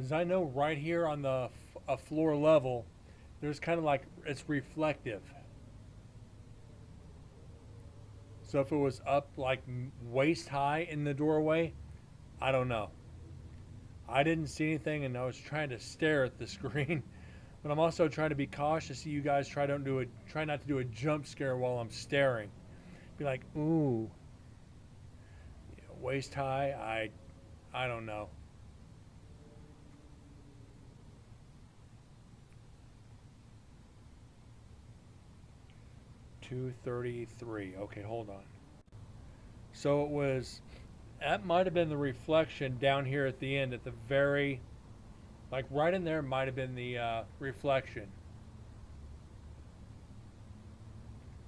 Because I know right here on the a floor level, there's kind of like it's reflective. So if it was up like waist high in the doorway, I don't know. I didn't see anything, and I was trying to stare at the screen, but I'm also trying to be cautious. So you guys try not to do a jump scare while I'm staring. Be like, ooh, waist high. I don't know. 233. Okay, hold on. So it was that might have been the reflection down here at the end, at the very, like right in there, might have been the reflection.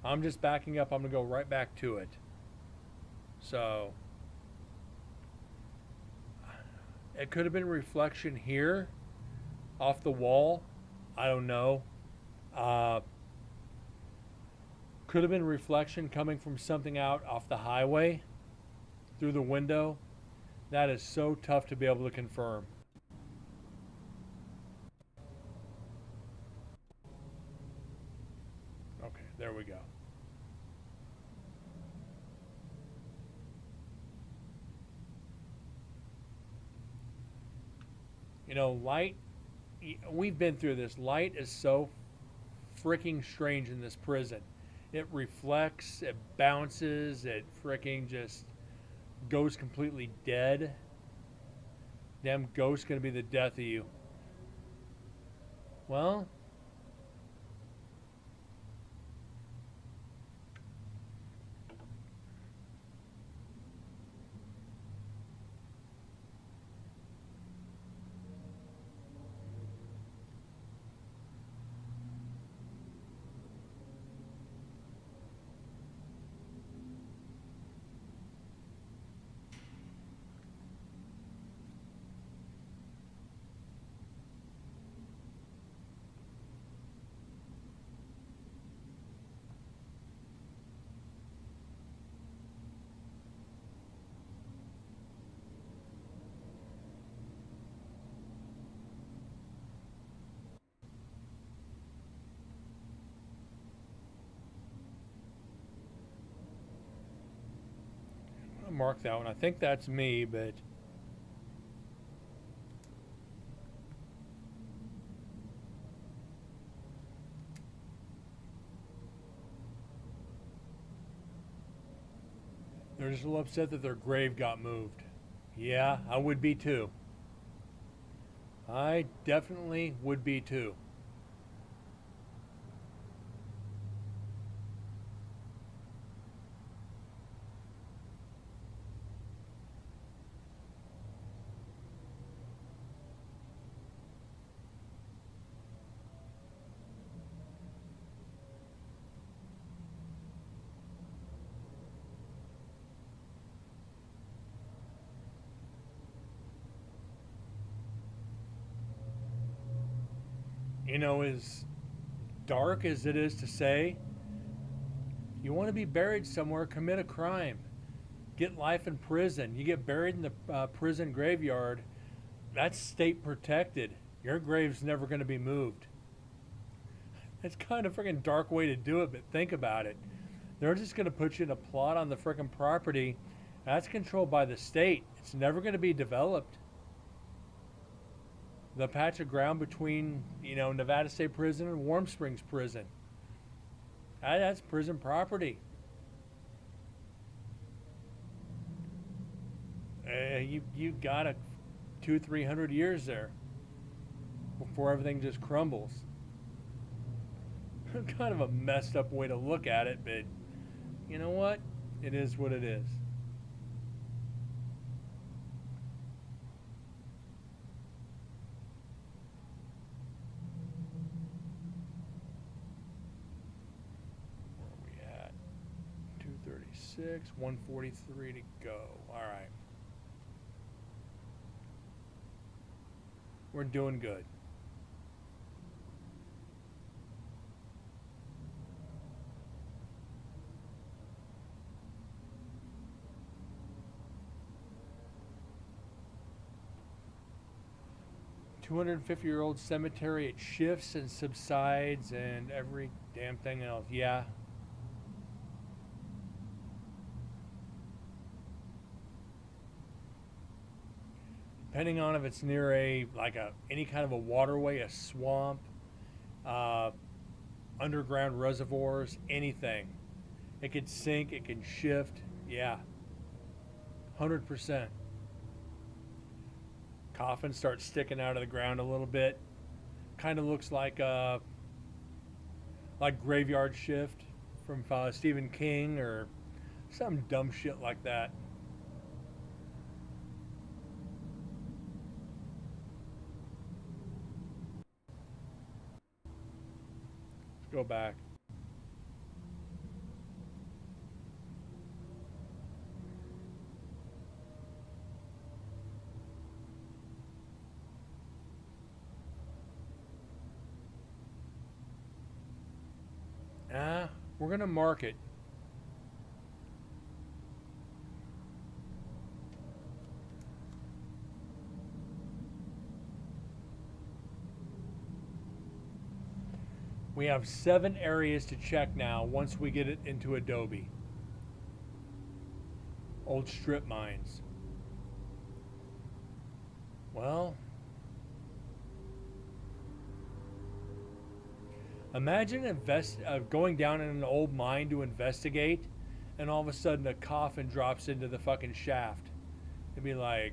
I'm just backing up. I'm gonna go right back to it. So it could have been reflection here off the wall. I don't know. Uh, could have been reflection coming from something out off the highway through the window. That is so tough to be able to confirm. Okay, there we go. You know, light, we've been through this. Light is so freaking strange in this prison. It reflects, it bounces, it freaking just goes completely dead. Damn ghost's gonna be the death of you. Well, I'm gonna mark that one. I think that's me, but they're just a little upset that their grave got moved. Yeah, I would be too. I definitely would be too. You know, as dark as it is to say, you want to be buried somewhere, commit a crime, get life in prison. You get buried in the prison graveyard, that's state protected. Your grave's never going to be moved. It's kind of a freaking dark way to do it, but think about it. They're just going to put you in a plot on the freaking property. That's controlled by the state. It's never going to be developed. The patch of ground between, Nevada State Prison and Warm Springs Prison. That's prison property. You got 200-300 years there before everything just crumbles. Kind of a messed up way to look at it, but you know what? It is what it is. Where are we at? 236, 143 to go. All right. We're doing good. "250-year-old cemetery, it shifts and subsides and every damn thing else." Yeah. Depending on if it's near any kind of a waterway, a swamp, uh, underground reservoirs, anything. It could sink, it can shift. Yeah. 100%. Coffin starts sticking out of the ground a little bit. Kind of looks like Graveyard Shift from Stephen King or some dumb shit like that. Let's go back. We're gonna mark it. We have 7 areas to check now once we get it into Adobe. Old strip mines. Well, Imagine going down in an old mine to investigate, and all of a sudden a coffin drops into the fucking shaft. It'd be like,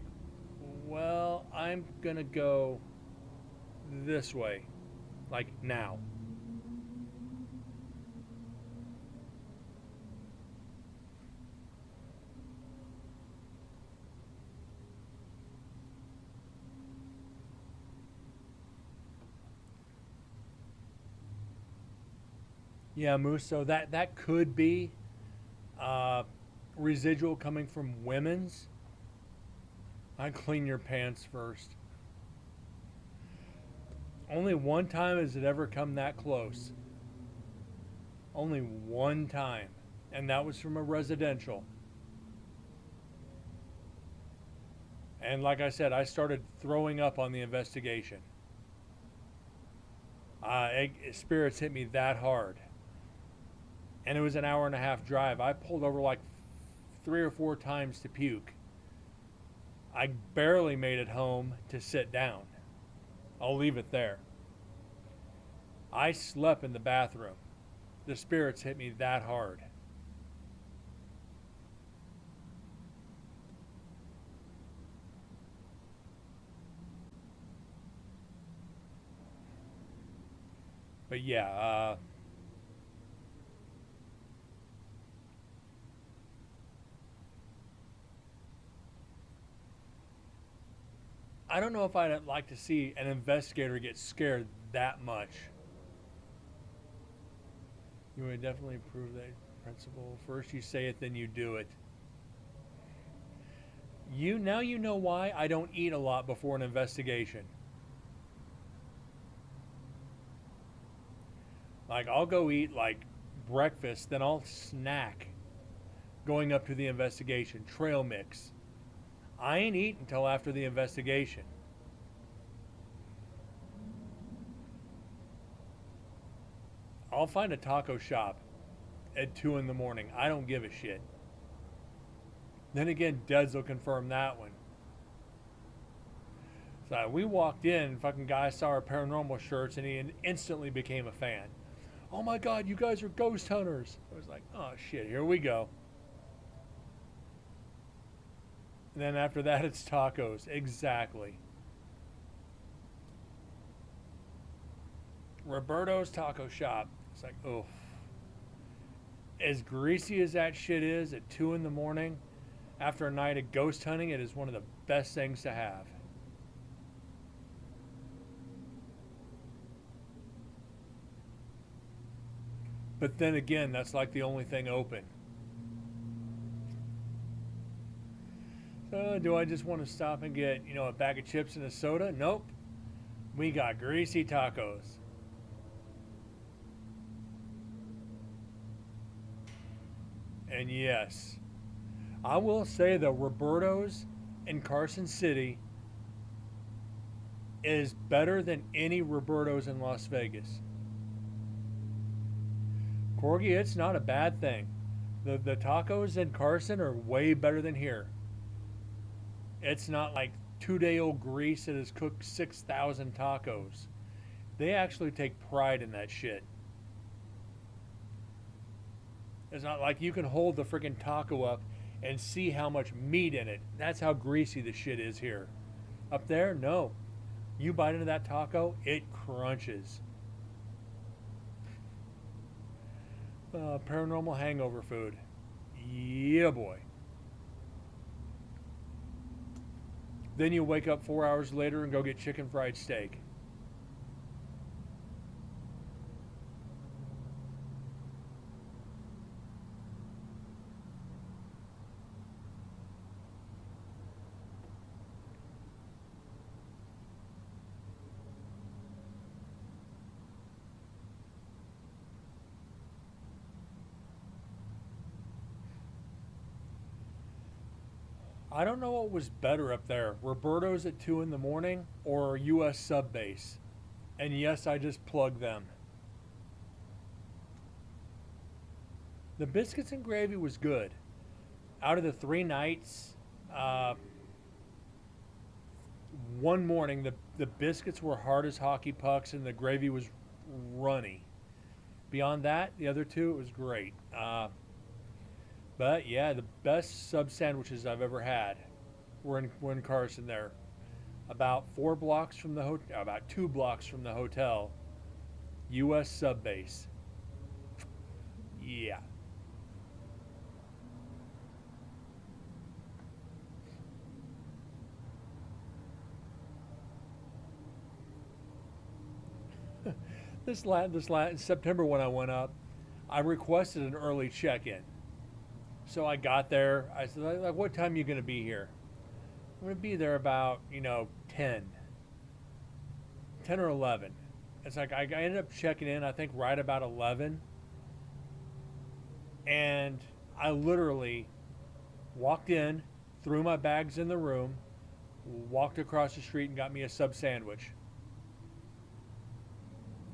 well, I'm gonna go this way, like now. Yeah, Moose. So that could be uh, residual coming from women's. I'd clean your pants first. Only one time has it ever come that close. Only one time. And that was from a residential. And like I said, I started throwing up on the investigation. Spirits hit me that hard. And it was an hour and a half drive. I pulled over like 3 or 4 times to puke. I barely made it home to sit down. I'll leave it there. I slept in the bathroom. The spirits hit me that hard. But yeah, I don't know if I'd like to see an investigator get scared that much. You would definitely prove that principle. First you say it, then you do it. You know why I don't eat a lot before an investigation. Like I'll go eat like breakfast, then I'll snack going up to the investigation, trail mix. I ain't eat until after the investigation. I'll find a taco shop at 2 in the morning. I don't give a shit. Then again, Deds will confirm that one. So we walked in, fucking guy saw our paranormal shirts, and he instantly became a fan. Oh my God, you guys are ghost hunters. I was like, oh shit, here we go. And then after that, it's tacos. Exactly. Roberto's Taco Shop. It's like, oh. As greasy as that shit is at 2 in the morning, after a night of ghost hunting, it is one of the best things to have. But then again, that's like the only thing open. So, do I just want to stop and get, a bag of chips and a soda? Nope. We got greasy tacos. And yes, I will say that Roberto's in Carson City is better than any Roberto's in Las Vegas. Corgi, it's not a bad thing. The tacos in Carson are way better than here. It's not like 2-day-old grease that has cooked 6,000 tacos. They actually take pride in that shit. It's not like you can hold the freaking taco up and see how much meat in it. That's how greasy the shit is here. Up there, no. You bite into that taco, it crunches. Paranormal hangover food. Yeah, boy. Then you wake up 4 hours later and go get chicken fried steak. I don't know what was better up there, Roberto's at 2 in the morning or US Sub Base. And yes, I just plugged them. The biscuits and gravy was good. Out of the 3 nights, one morning the biscuits were hard as hockey pucks and the gravy was runny. Beyond that, the other two, it was great. But yeah, the best sub sandwiches I've ever had were in Carson there. About 4 blocks from the hotel, about 2 blocks from the hotel, U.S. sub base. Yeah. This last in September when I went up, I requested an early check-in. So I got there. I said, like, what time are you going to be here? I'm going to be there about, 10 or 11. It's like I ended up checking in, I think, right about 11. And I literally walked in, threw my bags in the room, walked across the street and got me a sub sandwich.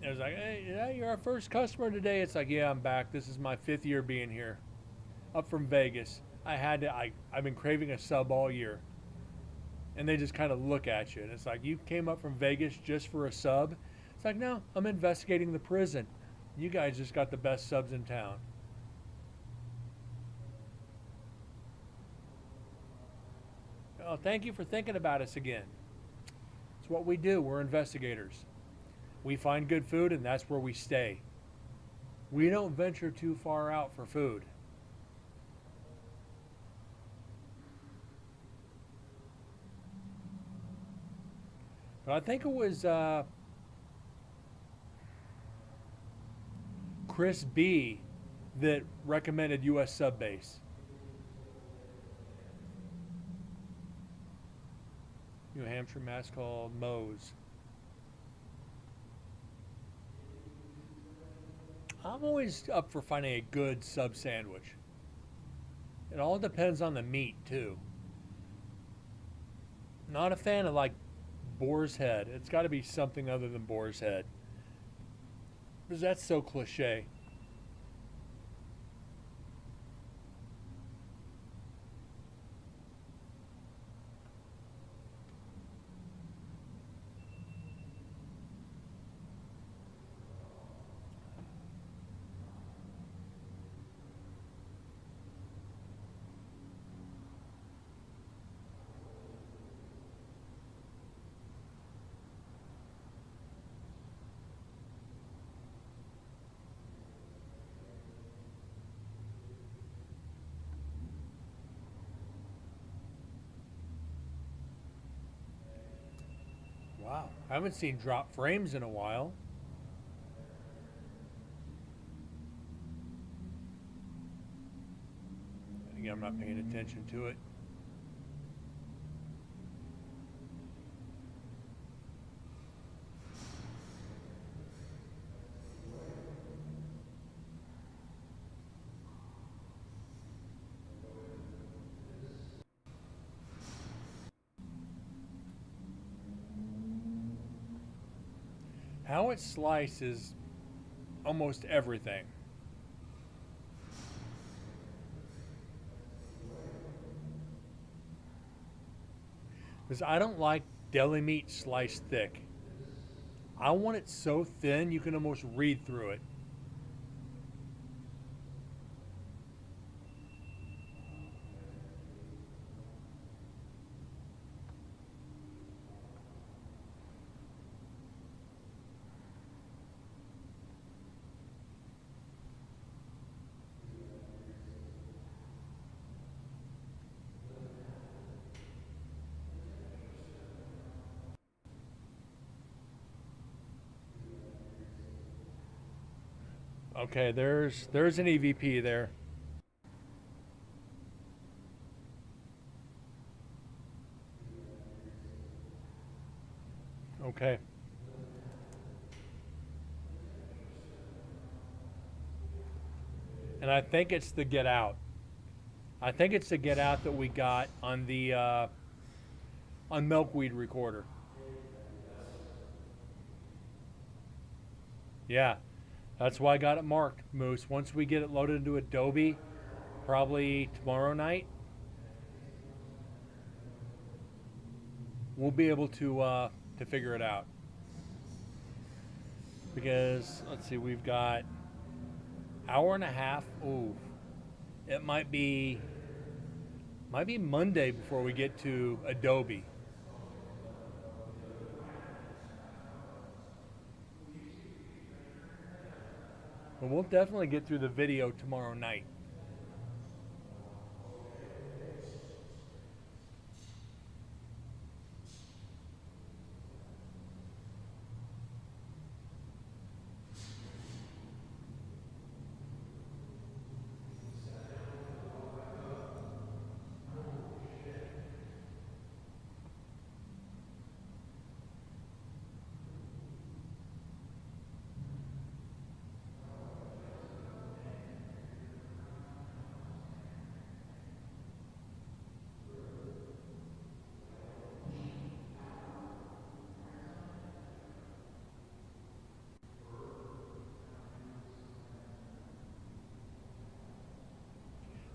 It was like, hey, yeah, you're our first customer today. It's like, yeah, I'm back. This is my 5th year being here. Up from Vegas. I've been craving a sub all year. And they just kind of look at you. And it's like, you came up from Vegas just for a sub? It's like, no, I'm investigating the prison. You guys just got the best subs in town. Oh, thank you for thinking about us again. It's what we do. We're investigators. We find good food, and that's where we stay. We don't venture too far out for food. But I think it was Chris B that recommended U.S. Sub Base. New Hampshire mass called Moe's. I'm always up for finding a good sub sandwich. It all depends on the meat, too. Not a fan of like boar's head. It's got to be something other than boar's head. Because that's so cliche. Wow. I haven't seen drop frames in a while. Again, I'm not paying attention to it. How it slices almost everything. Because I don't like deli meat sliced thick. I want it so thin you can almost read through it. Okay, there's an EVP there. Okay. And I think it's the get out. I think it's the get out that we got on Milkweed Recorder. Yeah, that's why I got it marked, Moose. Once we get it loaded into Adobe, probably tomorrow night, we'll be able to figure it out. Because let's see, we've got Hour and a half. Ooh, it might be Monday before we get to Adobe. But we'll definitely get through the video tomorrow night.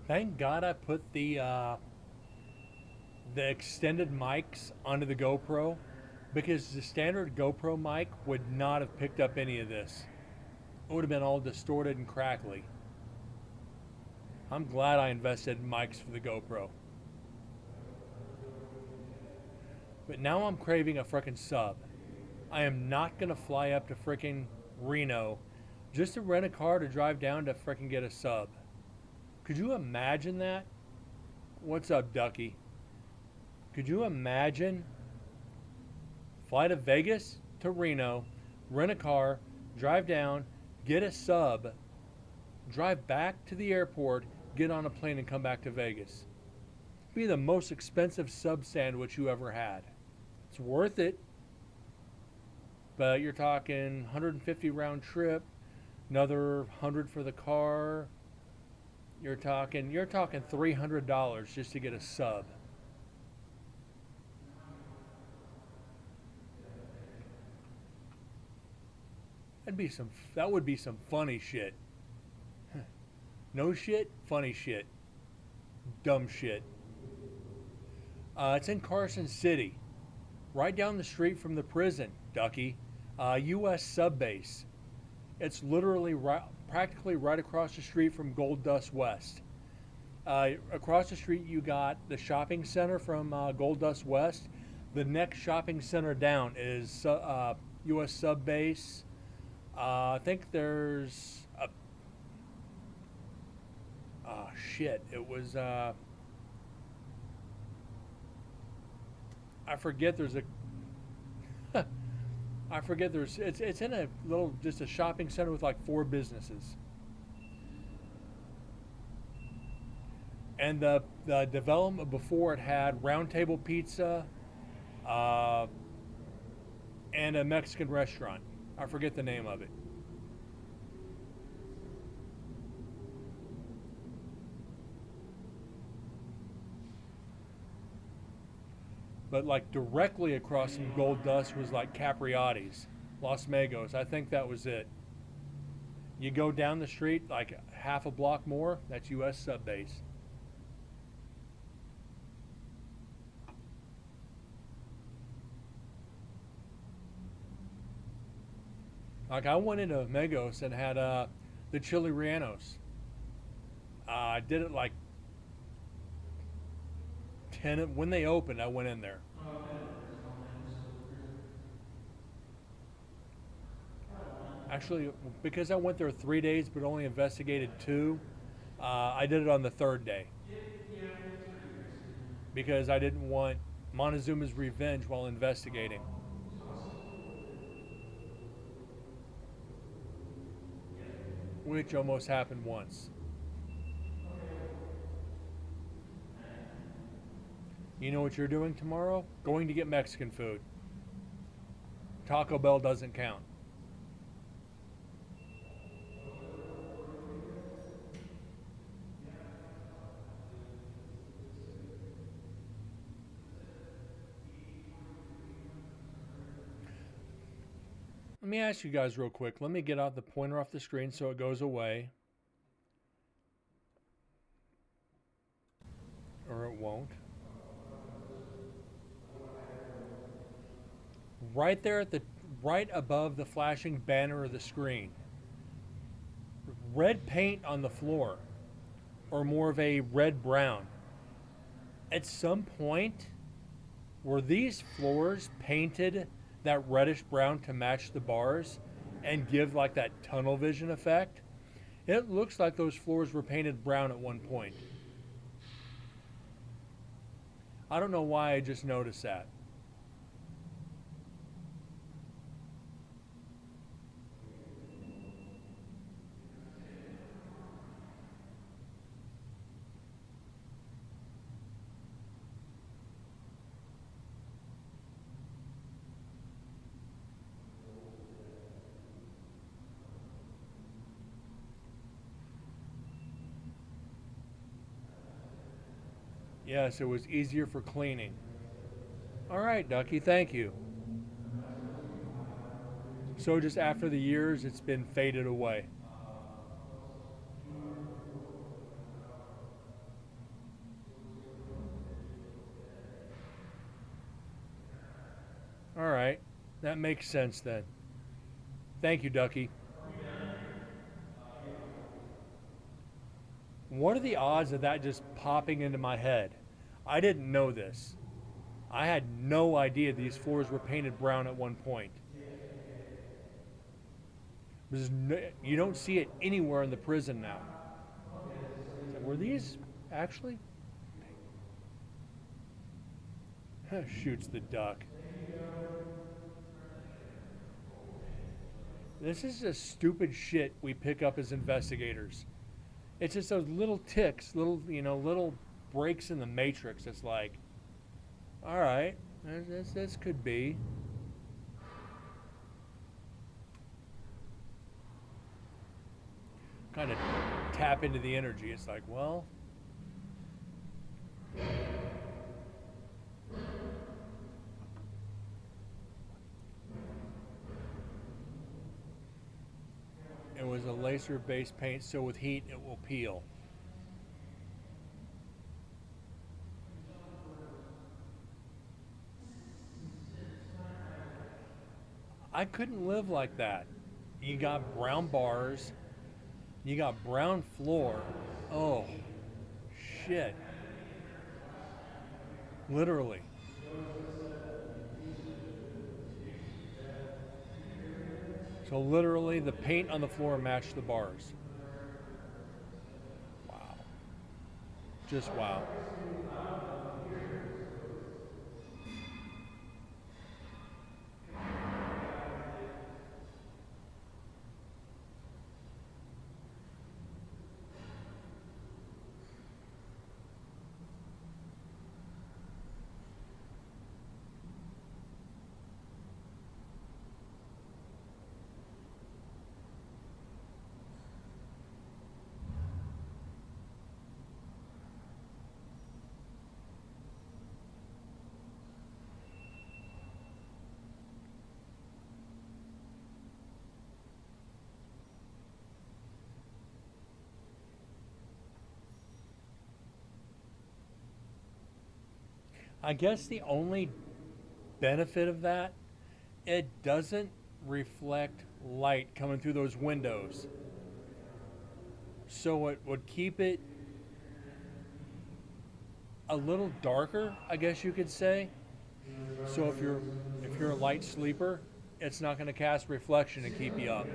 Thank God I put the extended mics onto the GoPro, because the standard GoPro mic would not have picked up any of this. It would have been all distorted and crackly. I'm glad I invested in mics for the GoPro. But now I'm craving a frickin' sub. I am not gonna fly up to frickin' Reno just to rent a car to drive down to frickin' get a sub. Could you imagine that? What's up, Ducky? Could you imagine? Fly to Vegas to Reno, rent a car, drive down, get a sub, drive back to the airport, get on a plane, and come back to Vegas. Be the most expensive sub sandwich you ever had. It's worth it, but you're talking 150 round trip, another 100 for the car. You're talking $300 just to get a sub. That would be some funny shit. No shit, funny shit, dumb shit. It's in Carson City, right down the street from the prison, Ducky. U.S. sub base. It's literally practically right across the street from Gold Dust West. Across the street, you got the shopping center from Gold Dust West. The next shopping center down is U.S. sub base. I think there's a. Oh shit! It was. I forget. There's a. I forget. It's in a little, just a shopping center with like 4 businesses. And the development before it had Round Table Pizza, uh, and a Mexican restaurant. I forget the name of it. But like directly across from Gold Dust was like Capriati's, Los Magos. I think that was it. You go down the street like half a block more, that's U.S. sub base. Like I went into Megos and had the chili rellenos. I did it like 10 when they opened. I went in there. Actually, because I went there 3 days but only investigated 2, I did it on the 3rd day because I didn't want Montezuma's revenge while investigating. Which almost happened once. You know what you're doing tomorrow? Going to get Mexican food. Taco Bell doesn't count. Let me ask you guys real quick. Let me get out the pointer off the screen so it goes away. Or it won't. Right there at the right above the flashing banner of the screen. red paint on the floor, or more of a red brown. At some point, were these floors painted that reddish brown to match the bars and give like that tunnel vision effect? It looks like those floors were painted brown at one point. I don't know why I just noticed that. Yes, it was easier for cleaning. All right, Ducky, thank you. So just after the years, it's been faded away. All right, that makes sense then. Thank you, Ducky. What are the odds of that just popping into my head? I didn't know this. I had no idea these floors were painted brown at one point. You don't see it anywhere in the prison now. Were these actually? Shoots the duck. This is just stupid shit we pick up as investigators. It's just those little ticks, little breaks in the matrix. It's like, all right, this could be. Kind of tap into the energy. It's like, well, it was a laser-based paint, so with heat it will peel. I couldn't live like that. You got brown bars, you got brown floor. Oh, shit. Literally. So literally the paint on the floor matched the bars. Wow. Just wow. I guess the only benefit of that, it doesn't reflect light coming through those windows. So it would keep it a little darker, I guess you could say. So if you're a light sleeper, it's not going to cast reflection and keep you up.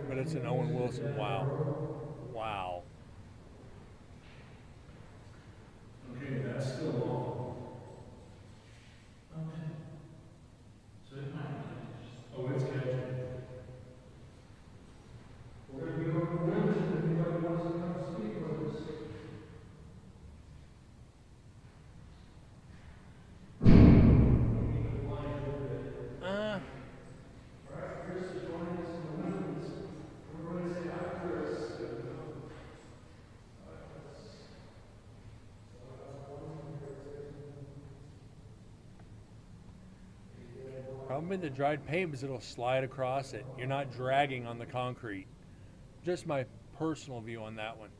But it's an Owen Wilson. Wow. Wow. Okay, that's still long. Okay. So it might catch. Oh, it's catching. We're gonna be open for business if anybody wants to come speak with us. We need to blind everybody. Uh, All right, Chris is joining us in the women's. Everybody say hi, Chris. Problem with the dried paint is it'll slide across it. You're not dragging on the concrete. Just my personal view on that one.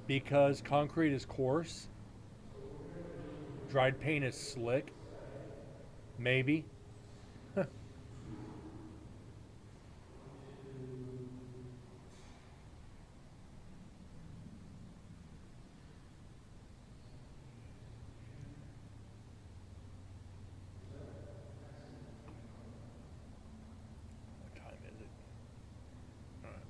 because concrete is coarse, dried paint is slick. Maybe. What time is it? All right.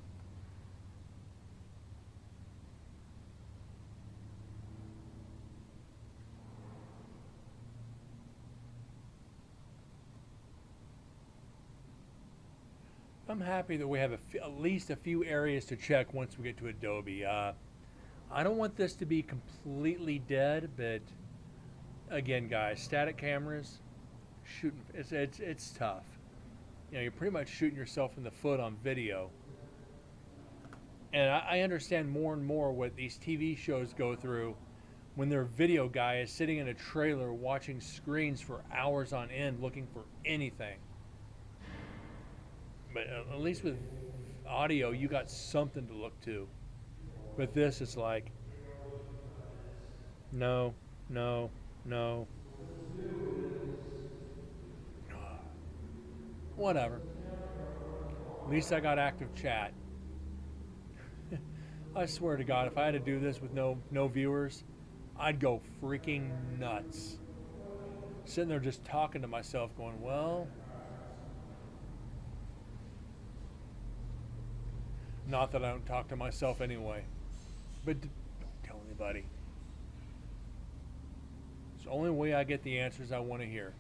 I'm happy that we have at least a few areas to check once we get to Adobe. I don't want this to be completely dead, but again, guys, static cameras, shooting it's tough. You know, you're pretty much shooting yourself in the foot on video. And I understand more and more what these TV shows go through when their video guy is sitting in a trailer watching screens for hours on end looking for anything. But at least with audio, you got something to look to. But this is like, no, no, no. Whatever. At least I got active chat. I swear to God, if I had to do this with no viewers, I'd go freaking nuts. Sitting there just talking to myself, going, well, not that I don't talk to myself anyway, but don't tell anybody. It's the only way I get the answers I want to hear.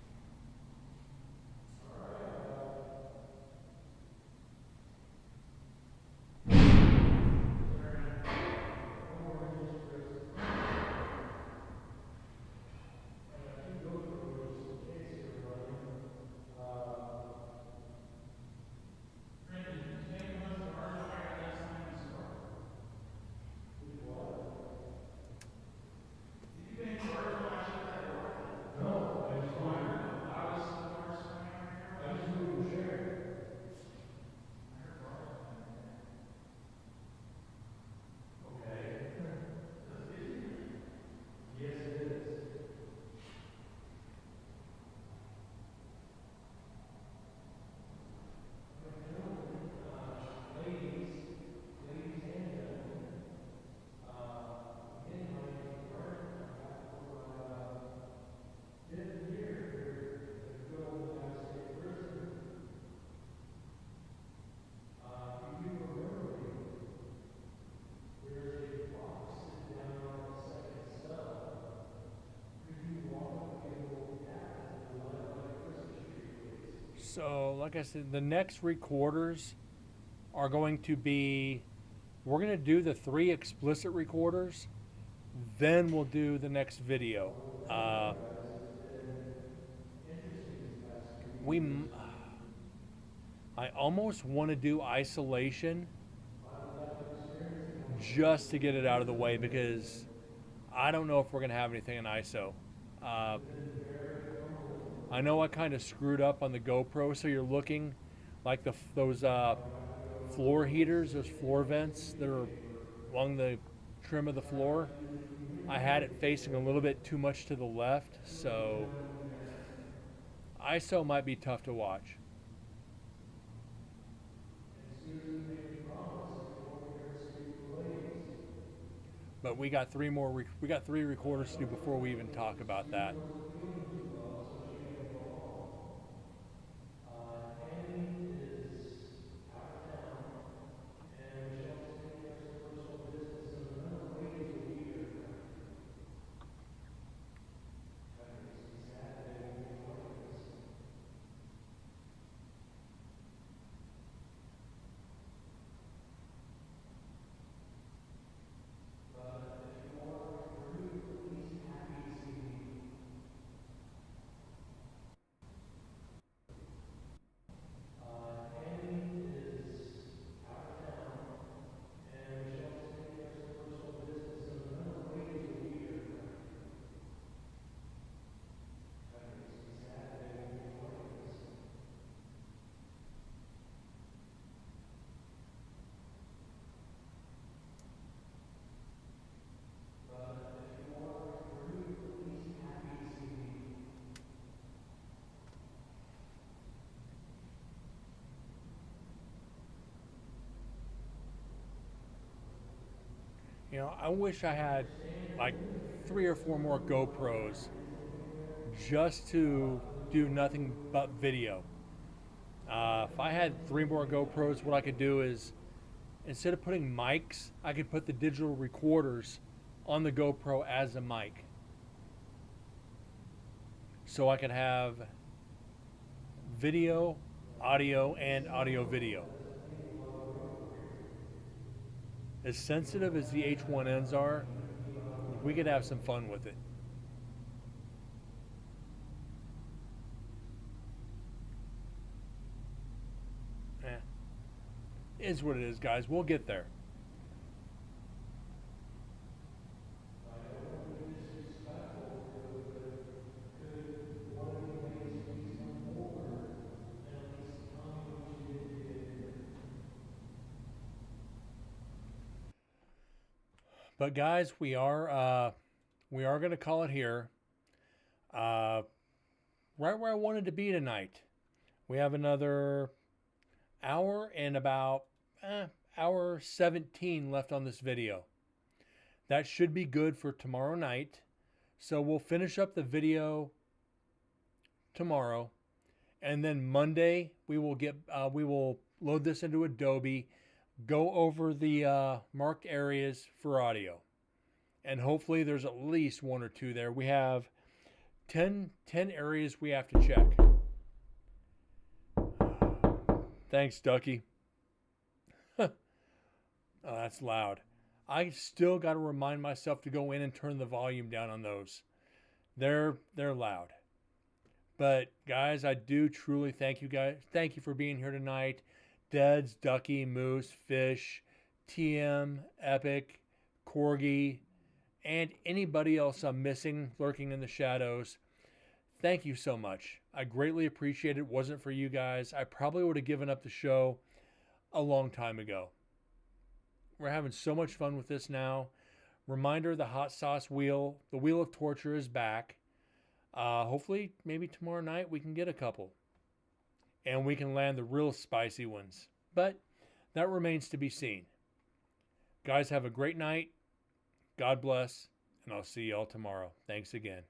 So, like I said, the next recorders are going to be, we're going to do the 3 explicit recorders, then we'll do the next video. Uh, we, I almost want to do isolation just to get it out of the way because I don't know if we're going to have anything in ISO. Uh, I know I kind of screwed up on the GoPro, so you're looking like those floor heaters, those floor vents that are along the trim of the floor. I had it facing a little bit too much to the left, so ISO might be tough to watch. But we got 3 more. We got 3 recorders to do before we even talk about that. I wish I had like 3 or 4 more GoPros just to do nothing but video. If I had 3 more GoPros, what I could do is instead of putting mics, I could put the digital recorders on the GoPro as a mic. So I could have video, audio, and audio video. As sensitive as the H1Ns are, we could have some fun with it. Eh, is what it is, guys. We'll get there. I don't want to be disrespectful to it, but could one of you ladies please come forward and at least tell me what you did to get here? But guys, we are going to call it here. Uh, right where I wanted to be tonight. We have another hour and about hour 17 left on this video. That should be good for tomorrow night. So we'll finish up the video tomorrow, and then Monday we will load this into Adobe, go over the marked areas for audio, and hopefully there's at least 1 or 2 there. We have 10 areas we have to check. Thanks, Ducky. Oh, that's loud. I still got to remind myself to go in and turn the volume down on those. They're loud. But guys, I do truly thank you guys. Thank you for being here tonight. Deads, Ducky, Moose, Fish, TM, Epic, Corgi, and anybody else I'm missing lurking in the shadows. Thank you so much. I greatly appreciate it. If it wasn't for you guys, I probably would have given up the show a long time ago. We're having so much fun with this now. Reminder, the hot sauce wheel, the wheel of torture is back. Hopefully, maybe tomorrow night we can get a couple. And we can land the real spicy ones. But that remains to be seen. Guys, have a great night. God bless. And I'll see y'all tomorrow. Thanks again.